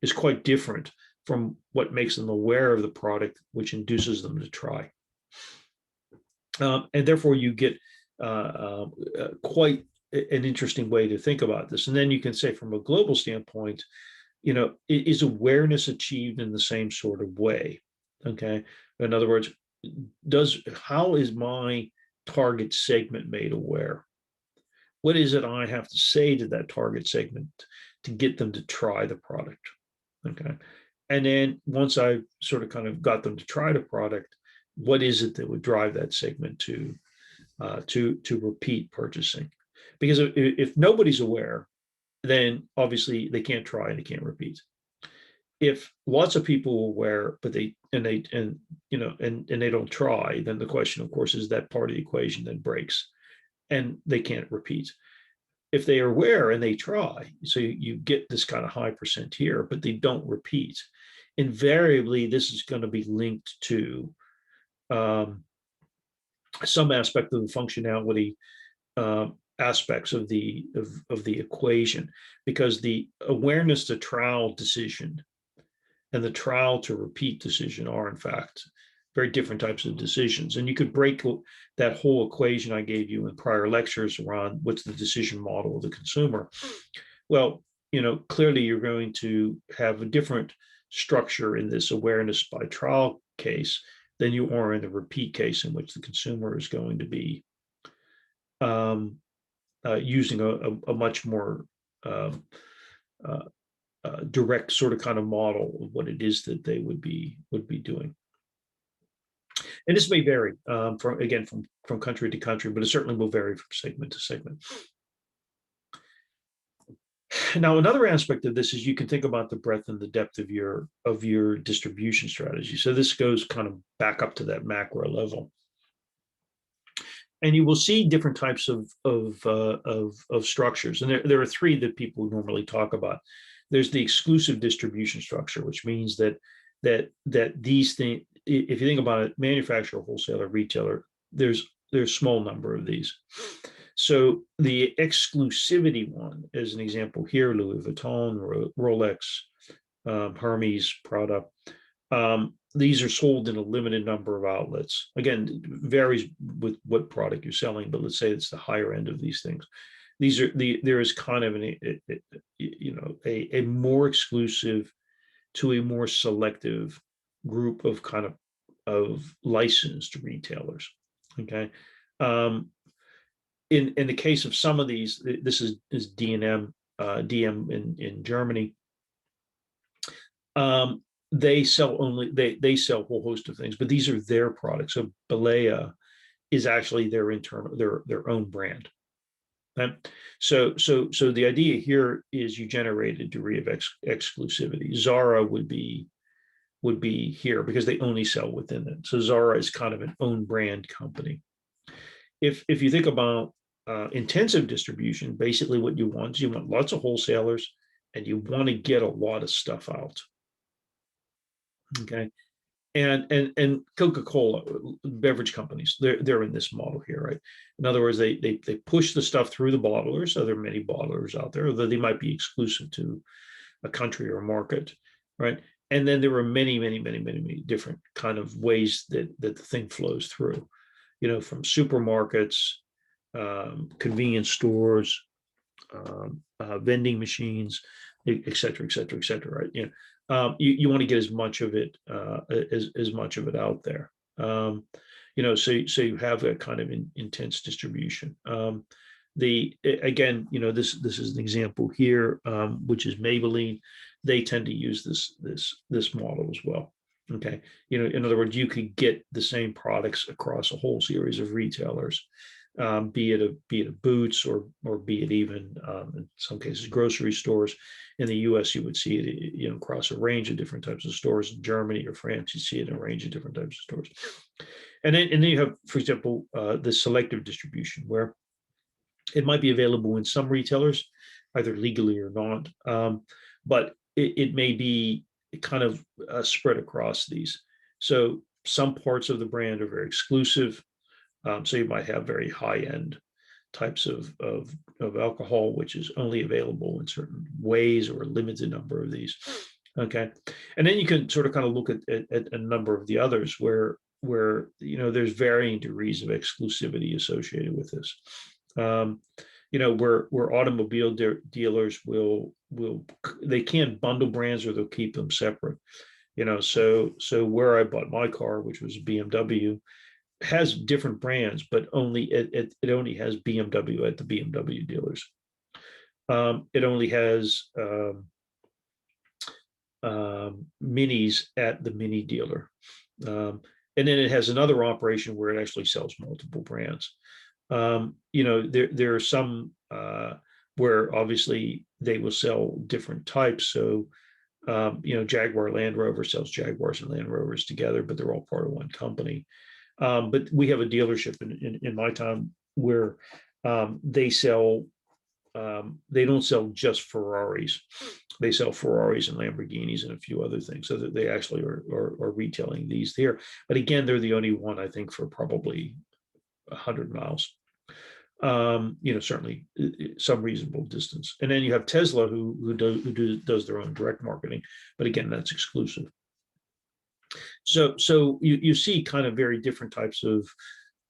is quite different from what makes them aware of the product, which induces them to try. And therefore, you get quite an interesting way to think about this. And then you can say, from a global standpoint, is awareness achieved in the same sort of way? Okay. In other words, how is my target segment made aware? What is it I have to say to that target segment to get them to try the product? Okay. And then once I've sort of kind of got them to try the product, what is it that would drive that segment to repeat purchasing? Because if nobody's aware, then obviously they can't try and they can't repeat. If lots of people are aware, but they don't try, then the question, of course, is that part of the equation that breaks, and they can't repeat. If they are aware and they try, so you get this kind of high percent here, but they don't repeat, invariably this is going to be linked to some aspect of the functionality aspects of the equation, because the awareness to trial decision and the trial to repeat decision are, in fact, very different types of decisions. And you could break that whole equation I gave you in prior lectures around what's the decision model of the consumer Well, clearly you're going to have a different structure in this awareness by trial case than you are in a repeat case in which the consumer is going to be um, using a much more um, uh, direct sort of kind of model of what it is that they would be doing. And this may vary from country to country, but it certainly will vary from segment to segment. Now, another aspect of this is you can think about the breadth and the depth of your distribution strategy. So this goes kind of back up to that macro level, and you will see different types of structures. And there are three that people normally talk about. There's the exclusive distribution structure, which means that these things, if you think about it, manufacturer, wholesaler, retailer, there's a small number of these. So the exclusivity one, as an example here, Louis Vuitton, Rolex, Hermes, Prada, these are sold in a limited number of outlets. Again, it varies with what product you're selling, but let's say it's the higher end of these things. There is kind of a more exclusive to a more selective group of kind of licensed retailers. Okay. In the case of some of these, this is D&M, DM in Germany. They sell they sell a whole host of things, but these are their products. So Balea is actually their own brand. Okay? So the idea here is you generate a degree of exclusivity. Zara would be here because they only sell within it. So Zara is kind of an own brand company. If you think about intensive distribution, basically what you want is you want lots of wholesalers and you want to get a lot of stuff out. Okay. And Coca-Cola, beverage companies, they're in this model here, right? In other words, they push the stuff through the bottlers. So there are many bottlers out there, although they might be exclusive to a country or a market, right? And then there are many different kind of ways that the thing flows through, from supermarkets, convenience stores, vending machines, et cetera, right? You want to get as much of it as much of it out there. So you have that kind of intense distribution. Again, this is an example here, which is Maybelline. They tend to use this model as well. Okay, in other words, you could get the same products across a whole series of retailers, be it a Boots or be it even in some cases grocery stores. In the U.S., you would see it across a range of different types of stores. In Germany or France, you see it in a range of different types of stores. And then you have, for example, the selective distribution, where it might be available in some retailers, either legally or not, but it may be kind of spread across these. So some parts of the brand are very exclusive. So you might have very high-end types of alcohol, which is only available in certain ways or a limited number of these. Okay. And then you can sort of kind of look at a number of the others where there's varying degrees of exclusivity associated with this. Where automobile dealers they can bundle brands or they'll keep them separate. So where I bought my car, which was a BMW, has different brands, but only it only has BMW at the BMW dealers. It only has Minis at the Mini dealer. And then it has another operation where it actually sells multiple brands. There are some where obviously they will sell different types. So, Jaguar Land Rover sells Jaguars and Land Rovers together, but they're all part of one company. But we have a dealership in my town where they don't sell just Ferraris. They sell Ferraris and Lamborghinis and a few other things, so that they actually are retailing these there. But again, they're the only one, I think, for probably 100 miles. Certainly some reasonable distance. And then you have Tesla, who does their own direct marketing, but again, that's exclusive. So you see kind of very different types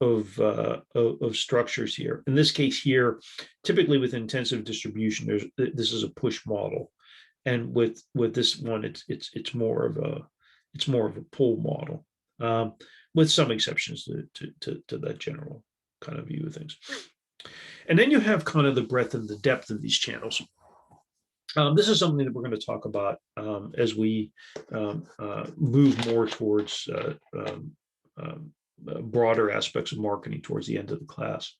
of structures here. In this case here, typically with intensive distribution, this is a push model, and with this one, it's more of a pull model, with some exceptions to that general kind of view of things. And then you have kind of the breadth and the depth of these channels. This is something that we're going to talk about as we move more towards broader aspects of marketing towards the end of the class.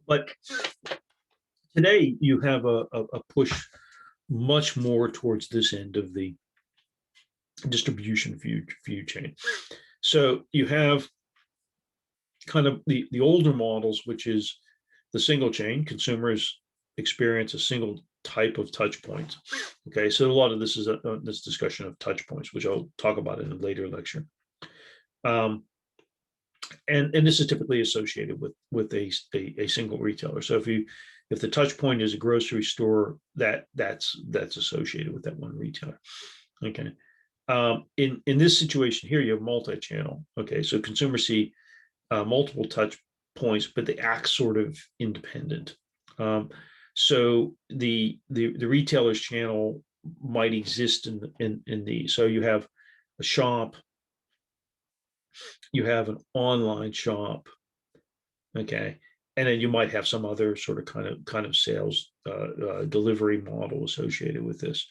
But today you have a push much more towards this end of the distribution view chain. So you have kind of the older models, which is the single chain. Consumers experience a single type of touch point. Okay, so a lot of this is this discussion of touch points, which I'll talk about in a later lecture. And this is typically associated with a single retailer. So if the touch point is a grocery store, that's associated with that one retailer. Okay. In this situation here, you have multi-channel. Okay, so consumers see multiple touch points, but they act sort of independent. So the retailer's channel might exist in these. So you have a shop, you have an online shop, okay, and then you might have some other sort of kind of sales delivery model associated with this.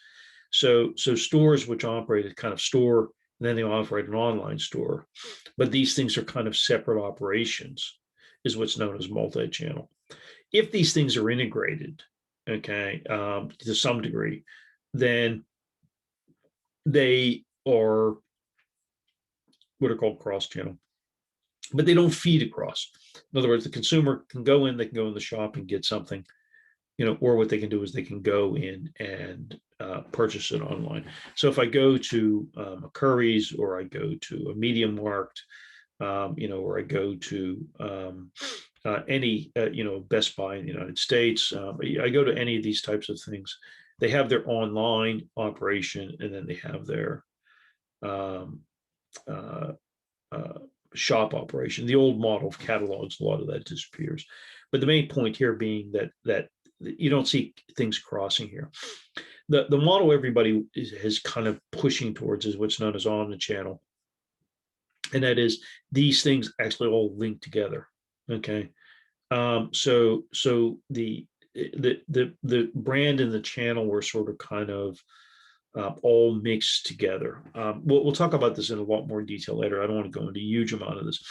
So stores which operate a kind of store, and then they operate an online store, but these things are kind of separate operations, is what's known as multi-channel. If these things are integrated, okay, to some degree, then they are what are called cross-channel, but they don't feed across. In other words, the consumer can go in, they can go in the shop and get something, or what they can do is they can go in and purchase it online. So if I go to a Curry's, or I go to a Medium Markt, or I go to any, Best Buy in the United States, I go to any of these types of things. They have their online operation, and then they have their shop operation. The old model of catalogs, a lot of that disappears. But the main point here being that you don't see things crossing here. The model everybody is kind of pushing towards is what's known as omnichannel, and that is these things actually all link together. Okay, so the brand and the channel were sort of kind of all mixed together. We'll talk about this in a lot more detail later. I don't want to go into a huge amount of this,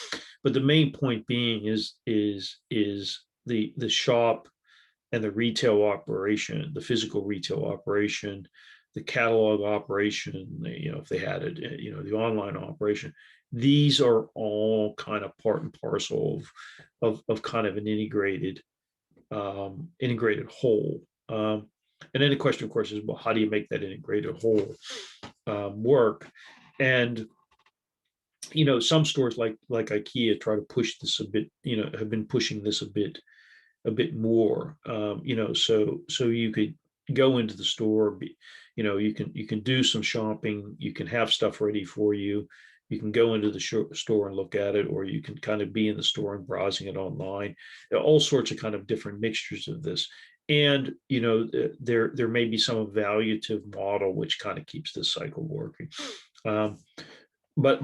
but the main point being is the shop and the retail operation, the physical retail operation, the catalog operation, if they had it, the online operation. These are all kind of part and parcel of kind of an integrated whole. And then the question, of course, is, well, how do you make that integrated whole work? And some stores like IKEA try to push this a bit. Have been pushing this a bit more. So you could go into the store. You can do some shopping. You can have stuff ready for you. You can go into the store and look at it, or you can kind of be in the store and browsing it online. All sorts of kind of different mixtures of this. And there may be some evaluative model which kind of keeps this cycle working. But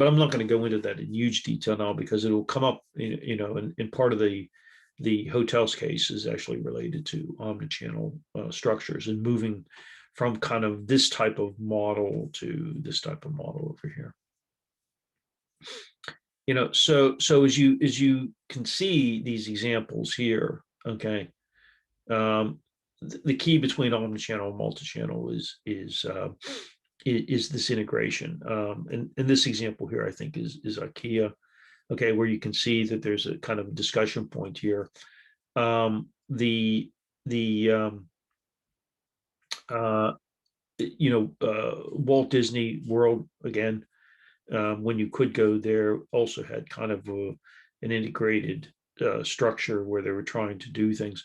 I'm not going to go into that in huge detail now, because it will come up, in part of the hotels case is actually related to omnichannel structures and moving from kind of this type of model to this type of model over here. So as you can see these examples here, okay, the key between omnichannel and multi-channel is this integration. And this example here, I think, is IKEA, okay, where you can see that there's a kind of discussion point here. Walt Disney World, again, when you could go there, also had kind of an integrated structure where they were trying to do things.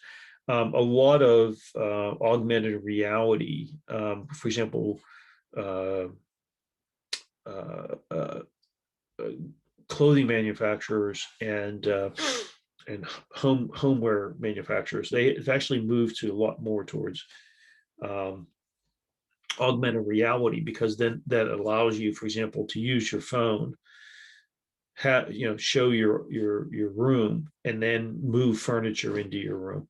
A lot of augmented reality, for example, clothing manufacturers and homeware manufacturers. They've actually moved to a lot more towards um, augmented reality, because then that allows you, for example, to use your phone, show your room, and then move furniture into your room.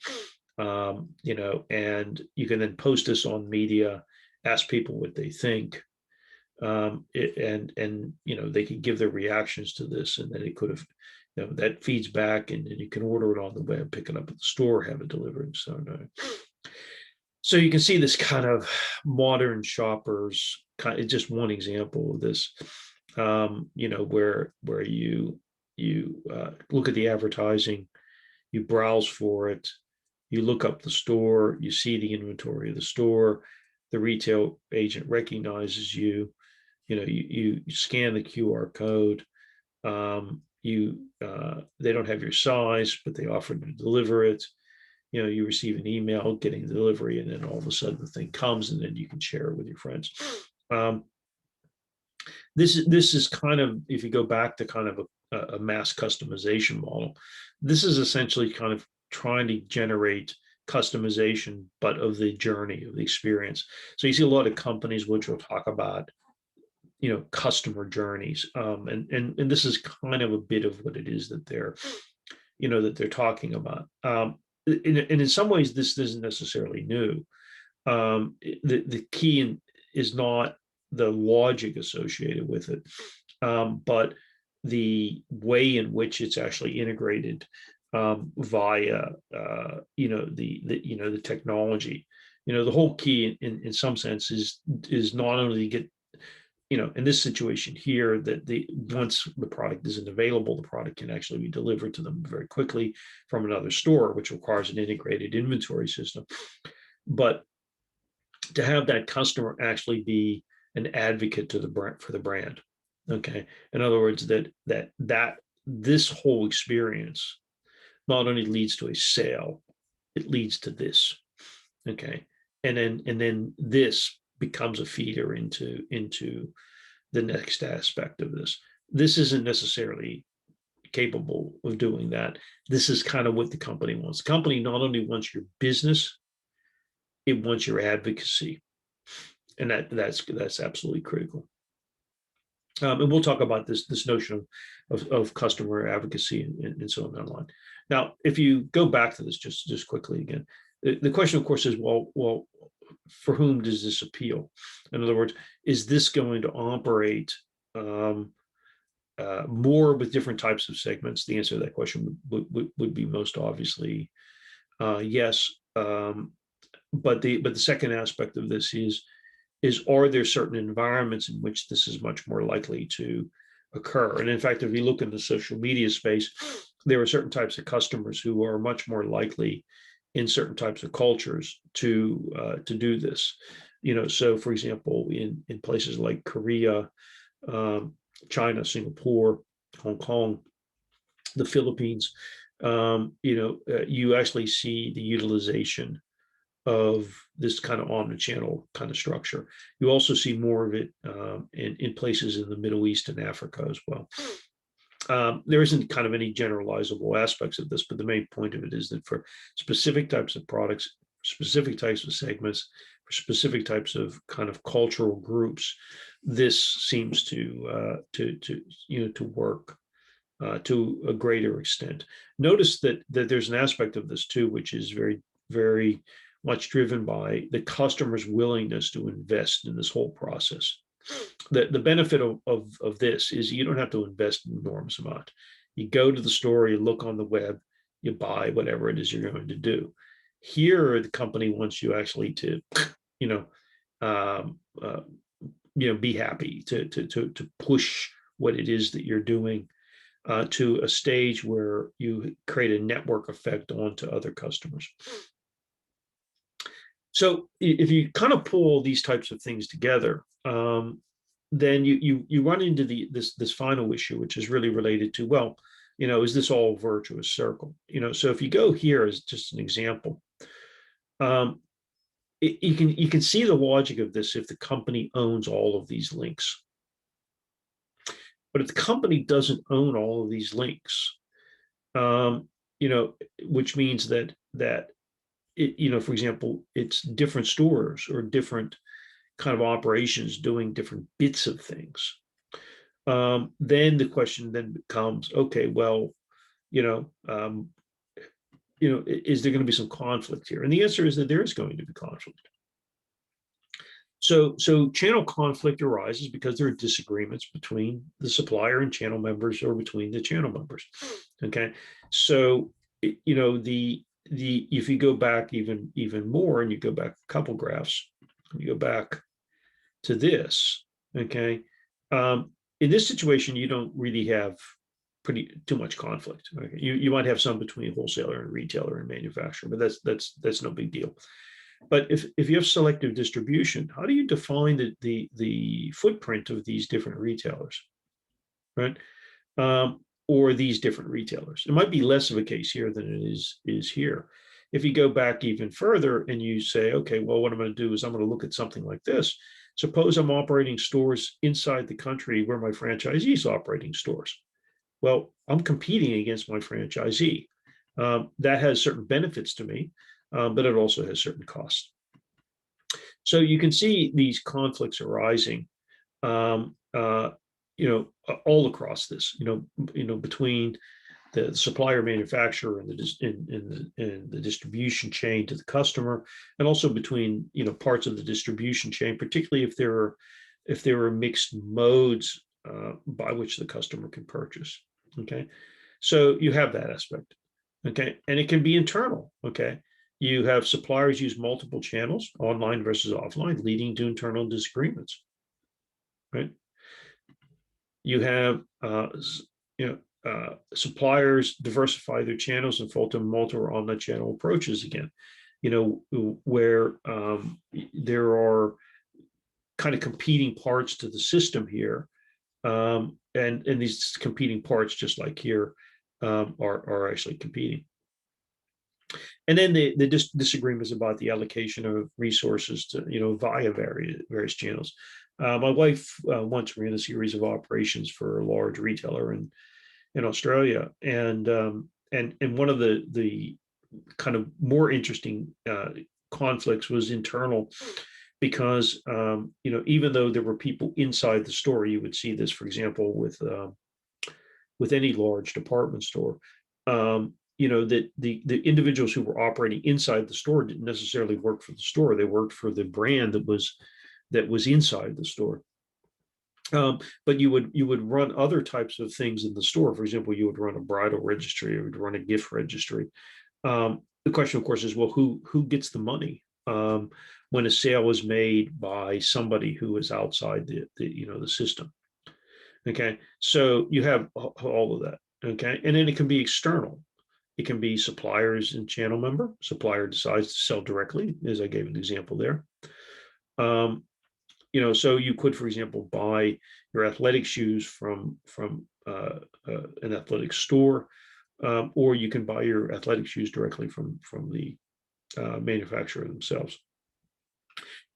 And you can then post this on media, ask people what they think, and they could give their reactions to this, and then it could have, that feeds back, and you can order it on the web, pick it up at the store, have it delivered. So you can see this kind of modern shoppers, just one example of this, where you look at the advertising, you browse for it, you look up the store, you see the inventory of the store, the retail agent recognizes you, you scan the QR code, they don't have your size, but they offer to deliver it. You receive an email getting the delivery, and then all of a sudden the thing comes, and then you can share it with your friends. This is kind of, if you go back to kind of a mass customization model, this is essentially kind of trying to generate customization, but of the journey, of the experience. So you see a lot of companies which will talk about, customer journeys, and this is kind of a bit of what it is that they're talking about. And in some ways, this isn't necessarily new. The key is not the logic associated with it, but the way in which it's actually integrated via the technology. The whole key in some sense is not only to get, in this situation here, that once the product isn't available, the product can actually be delivered to them very quickly from another store, which requires an integrated inventory system. But to have that customer actually be an advocate to the brand, for the brand. Okay. In other words, that this whole experience not only leads to a sale, it leads to this. Okay. And then this becomes a feeder into the next aspect of this. This isn't necessarily capable of doing that. This is kind of what the company wants. The company not only wants your business, it wants your advocacy, and that's absolutely critical. And we'll talk about this notion of customer advocacy and so on down the line. Now, if you go back to this just quickly again, the question, of course, is, well, for whom does this appeal? In other words, is this going to operate more with different types of segments? The answer to that question would be most obviously yes. But the second aspect of this is are there certain environments in which this is much more likely to occur? And in fact, if you look in the social media space, there are certain types of customers who are much more likely in certain types of cultures to do this. So for example, in places like Korea, China, Singapore, Hong Kong, the Philippines, you actually see the utilization of this kind of omni-channel kind of structure. You also see more of it in places in the Middle East and Africa as well. There isn't kind of any generalizable aspects of this, but the main point of it is that for specific types of products, specific types of segments, for specific types of kind of cultural groups, this seems to work to a greater extent. Notice that there's an aspect of this too, which is very, very much driven by the customer's willingness to invest in this whole process. The benefit of this is you don't have to invest an enormous amount. You go to the store, you look on the web, you buy whatever it is you're going to do. Here, the company wants you actually to, be happy to push what it is that you're doing to a stage where you create a network effect onto other customers. So if you kind of pull all these types of things together, then you run into this final issue, which is really related to, well, is this all a virtuous circle? So if you go here as just an example, you can see the logic of this if the company owns all of these links. But if the company doesn't own all of these links, you know, which means that it, you know, for example, it's different stores or different kind of operations doing different bits of things. Then the question then becomes, okay, well, you know, is there going to be some conflict here? And the answer is that there is going to be conflict. So channel conflict arises because there are disagreements between the supplier and channel members, or between the channel members. Okay, so you know, the if you go back even more, and you go back a couple graphs, you go back to this. Okay, in this situation, you don't really have too much conflict. Okay? You might have some between wholesaler and retailer and manufacturer, but that's no big deal. But if you have selective distribution, how do you define the footprint of these different retailers, right? Or these different retailers? It might be less of a case here than it is here. If you go back even further and you say, okay, well, what I'm going to do is I'm going to look at something like this. Suppose I'm operating stores inside the country where my franchisee is operating stores. Well, I'm competing against my franchisee. That has certain benefits to me, but it also has certain costs. So you can see these conflicts arising, you know, all across this, between the supplier manufacturer and the distribution chain to the customer, and also between, parts of the distribution chain, particularly if there are mixed modes by which the customer can purchase. Okay, so you have that aspect. Okay, and it can be internal. Okay, you have suppliers use multiple channels, online versus offline, leading to internal disagreements. Right, you have suppliers diversify their channels and fall to multi or omni-channel approaches again. Where there are kind of competing parts to the system here, and these competing parts, just like here, are actually competing. And then the disagreements about the allocation of resources to, via various channels. My wife once ran a series of operations for a large retailer in Australia, and one of the kind of more interesting conflicts was internal, because even though there were people inside the store, you would see this, for example, with any large department store. That the individuals who were operating inside the store didn't necessarily work for the store; they worked for the brand that was inside the store. But you would run other types of things in the store. For example, you would run a bridal registry, or you would run a gift registry. The question, of course, is, well, who gets the money when a sale is made by somebody who is outside the system? Okay, so you have all of that. Okay, and then it can be external. It can be suppliers and channel member. Supplier decides to sell directly, as I gave an example there. So you could, for example, buy your athletic shoes from an athletic store, or you can buy your athletic shoes directly from the manufacturer themselves.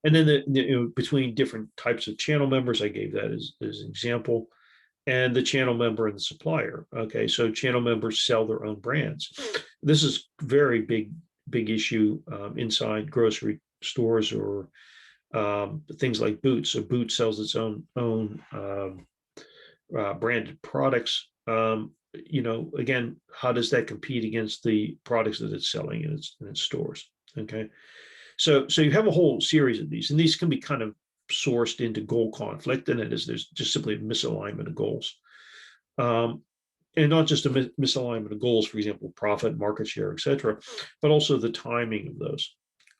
And then between different types of channel members, I gave that as an example, and the channel member and the supplier. Okay, so channel members sell their own brands. This is very big issue inside grocery stores, or things like Boots. So Boots sells its own branded products. Again, how does that compete against the products that it's selling in its stores? Okay, so you have a whole series of these, and these can be kind of sourced into goal conflict, and there's just simply a misalignment of goals, and not just a misalignment of goals, for example, profit, market share, etc., but also the timing of those.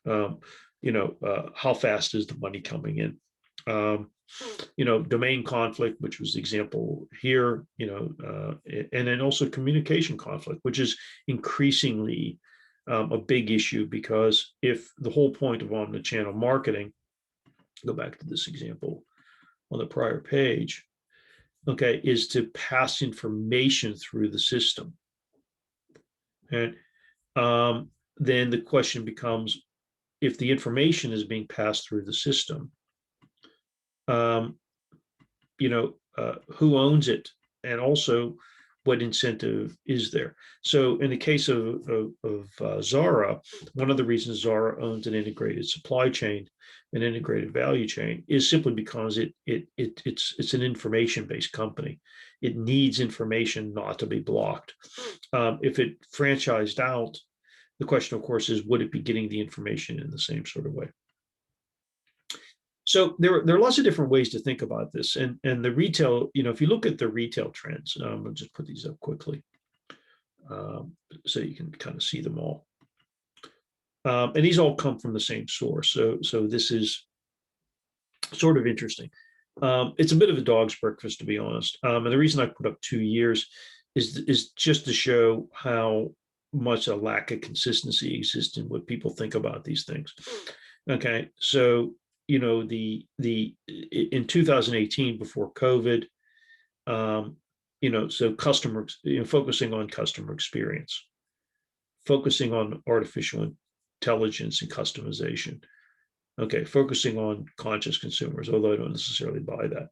How fast is the money coming in? Domain conflict, which was the example here, and then also communication conflict, which is increasingly a big issue, because if the whole point of omnichannel marketing, go back to this example on the prior page, okay, is to pass information through the system. And then the question becomes, if the information is being passed through the system, who owns it, and also what incentive is there. So in the case of Zara, one of the reasons Zara owns an integrated supply chain, an integrated value chain, is simply because it's an information based company. It needs information not to be blocked. If it franchised out, the question, of course, is would it be getting the information in the same sort of way? So there are lots of different ways to think about this, and the retail, if you look at the retail trends, I'll just put these up quickly so you can kind of see them all, and these all come from the same source. So this is sort of interesting. It's a bit of a dog's breakfast, to be honest, and the reason I put up 2 years is just to show how much a lack of consistency exists in what people think about these things. Okay, so the in 2018, before COVID, so customers, focusing on customer experience, focusing on artificial intelligence and customization. Okay, focusing on conscious consumers, although I don't necessarily buy that.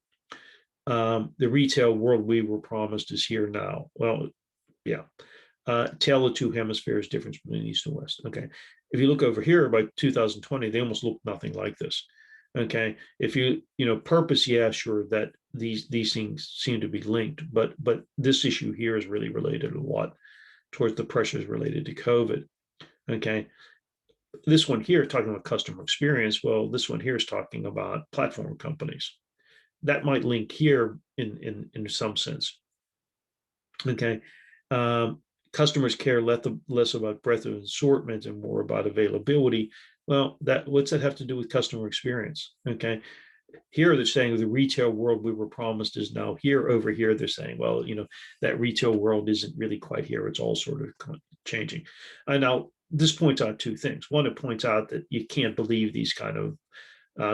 The retail world we were promised is here now. Well, yeah. Tale of two hemispheres, difference between East and West. Okay, if you look over here by 2020, they almost look nothing like this. Okay, if purpose, yeah, sure, that these things seem to be linked, but this issue here is really related a lot towards the pressures related to COVID. Okay, this one here talking about customer experience. Well, this one here is talking about platform companies. That might link here in some sense. Okay. Customers care less about breadth of assortment and more about availability. Well, what's that have to do with customer experience? Okay, here they're saying the retail world we were promised is now here. Over here they're saying, well, that retail world isn't really quite here. It's all sort of changing. And now this points out two things. One, it points out that you can't believe these kind of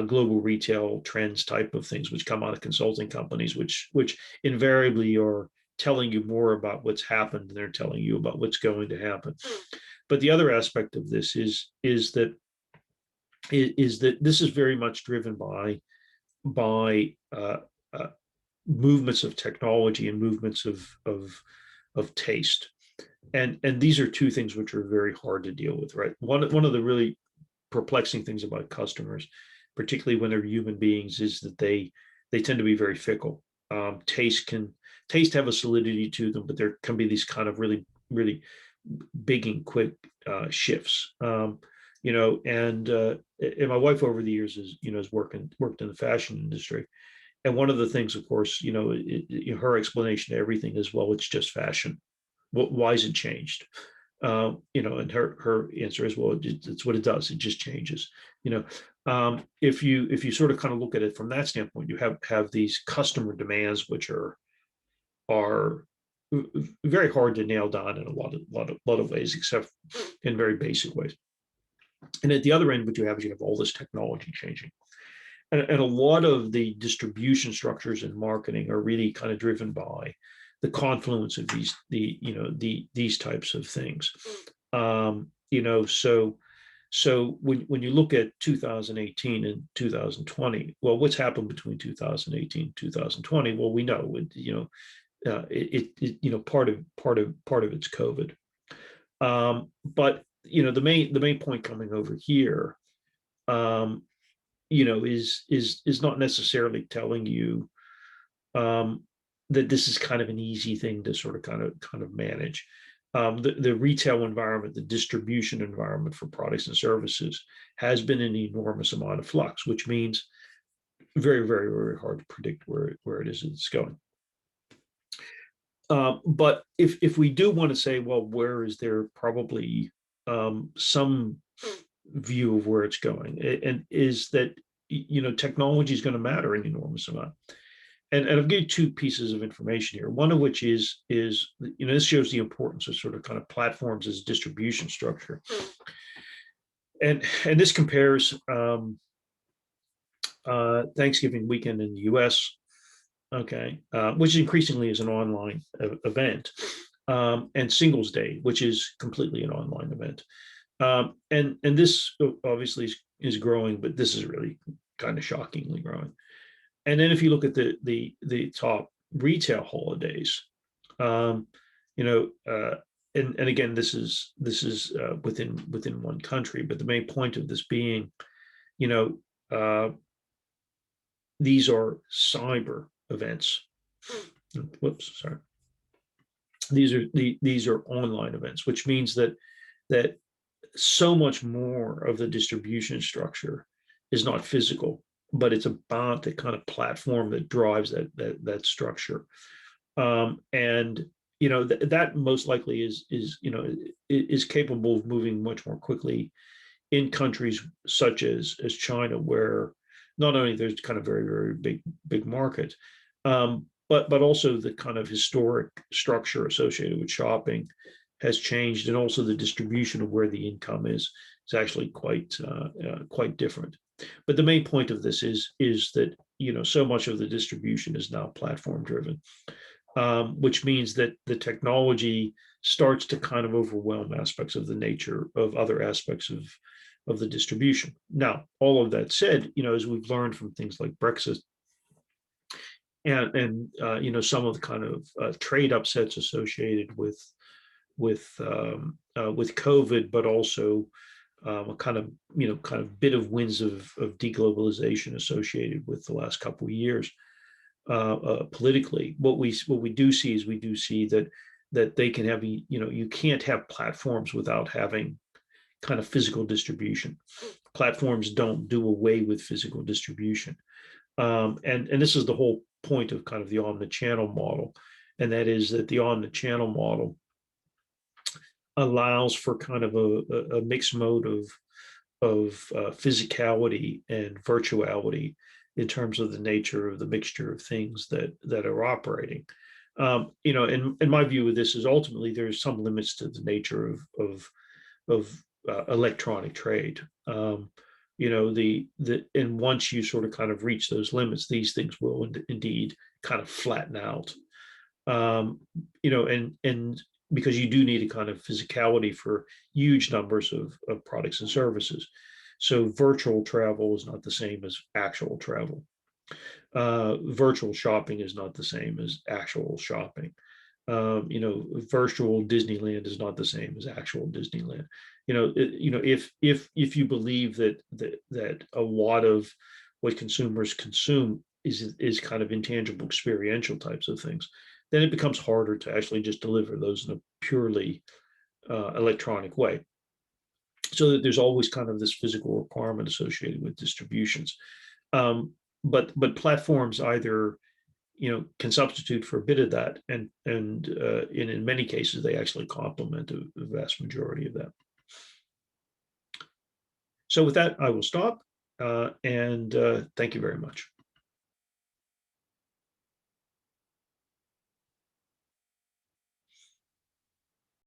global retail trends type of things which come out of consulting companies, which invariably are telling you more about what's happened than they're telling you about what's going to happen. But the other aspect of this is that this is very much driven by movements of technology and movements of taste, and these are two things which are very hard to deal with, right? One of the really perplexing things about customers, particularly when they're human beings, is that they tend to be very fickle. Taste have a solidity to them, but there can be these kind of really, really big and quick shifts. And my wife over the years has worked in the fashion industry, and one of the things, of course, her explanation to everything is, well, it's just fashion. Why is it changed? And her answer is, well, it's what it does. It just changes. If you sort of kind of look at it from that standpoint, you have these customer demands which are very hard to nail down in a lot of ways, except in very basic ways. And at the other end, what you have is all this technology changing, and a lot of the distribution structures in marketing are really kind of driven by the confluence of these types of things. So when you look at 2018 and 2020, well, what's happened between 2018 and 2020? Well, we know part of it's COVID. But the main point coming over here, is not necessarily telling you that this is kind of an easy thing to sort of kind of manage. The retail environment, the distribution environment for products and services has been an enormous amount of flux, which means very, very, very hard to predict where it is it's going. But if we do want to say, well, where is there probably some view of where it's going, and is that technology is going to matter an enormous amount. And I'll give you two pieces of information here. One of which is this shows the importance of sort of kind of platforms as distribution structure, and this compares Thanksgiving weekend in the U.S. Okay, which increasingly is an online event, and Singles Day, which is completely an online event, and this obviously is growing, but this is really kind of shockingly growing. And then if you look at the top retail holidays, um, you know, and again, this is within one country, but the main point of this being, you know, these are cyber events. Whoops, sorry. These are online events, which means that so much more of the distribution structure is not physical, but it's about the kind of platform that drives that structure. And that most likely is capable of moving much more quickly in countries such as China, where not only there's kind of very, very big market, but also the kind of historic structure associated with shopping has changed, and also the distribution of where the income is actually quite different. But the main point of this is that so much of the distribution is now platform driven, which means that the technology starts to kind of overwhelm aspects of the nature of other aspects of the distribution. Now, all of that said, as we've learned from things like Brexit and some of the kind of trade upsets associated with COVID, but also a kind of bit of winds of deglobalization associated with the last couple of years politically. What we do see is we do see that they can have you can't have platforms without having kind of physical distribution. Platforms don't do away with physical distribution, and this is the whole point of kind of the omni-channel model, and that is that the omni-channel model allows for kind of a mixed mode of physicality and virtuality in terms of the nature of the mixture of things that are operating. And my view of this is ultimately there's some limits to the nature of electronic trade. And once you sort of kind of reach those limits, these things will indeed kind of flatten out. And because you do need a kind of physicality for huge numbers of products and services. So virtual travel is not the same as actual travel. Virtual shopping is not the same as actual shopping. Virtual Disneyland is not the same as actual Disneyland. If you believe that a lot of what consumers consume is kind of intangible experiential types of things, then it becomes harder to actually just deliver those in a purely electronic way. So that there's always kind of this physical requirement associated with distributions. But platforms either can substitute for a bit of that, and in many cases they actually complement the vast majority of that. So with that, I will stop, and thank you very much.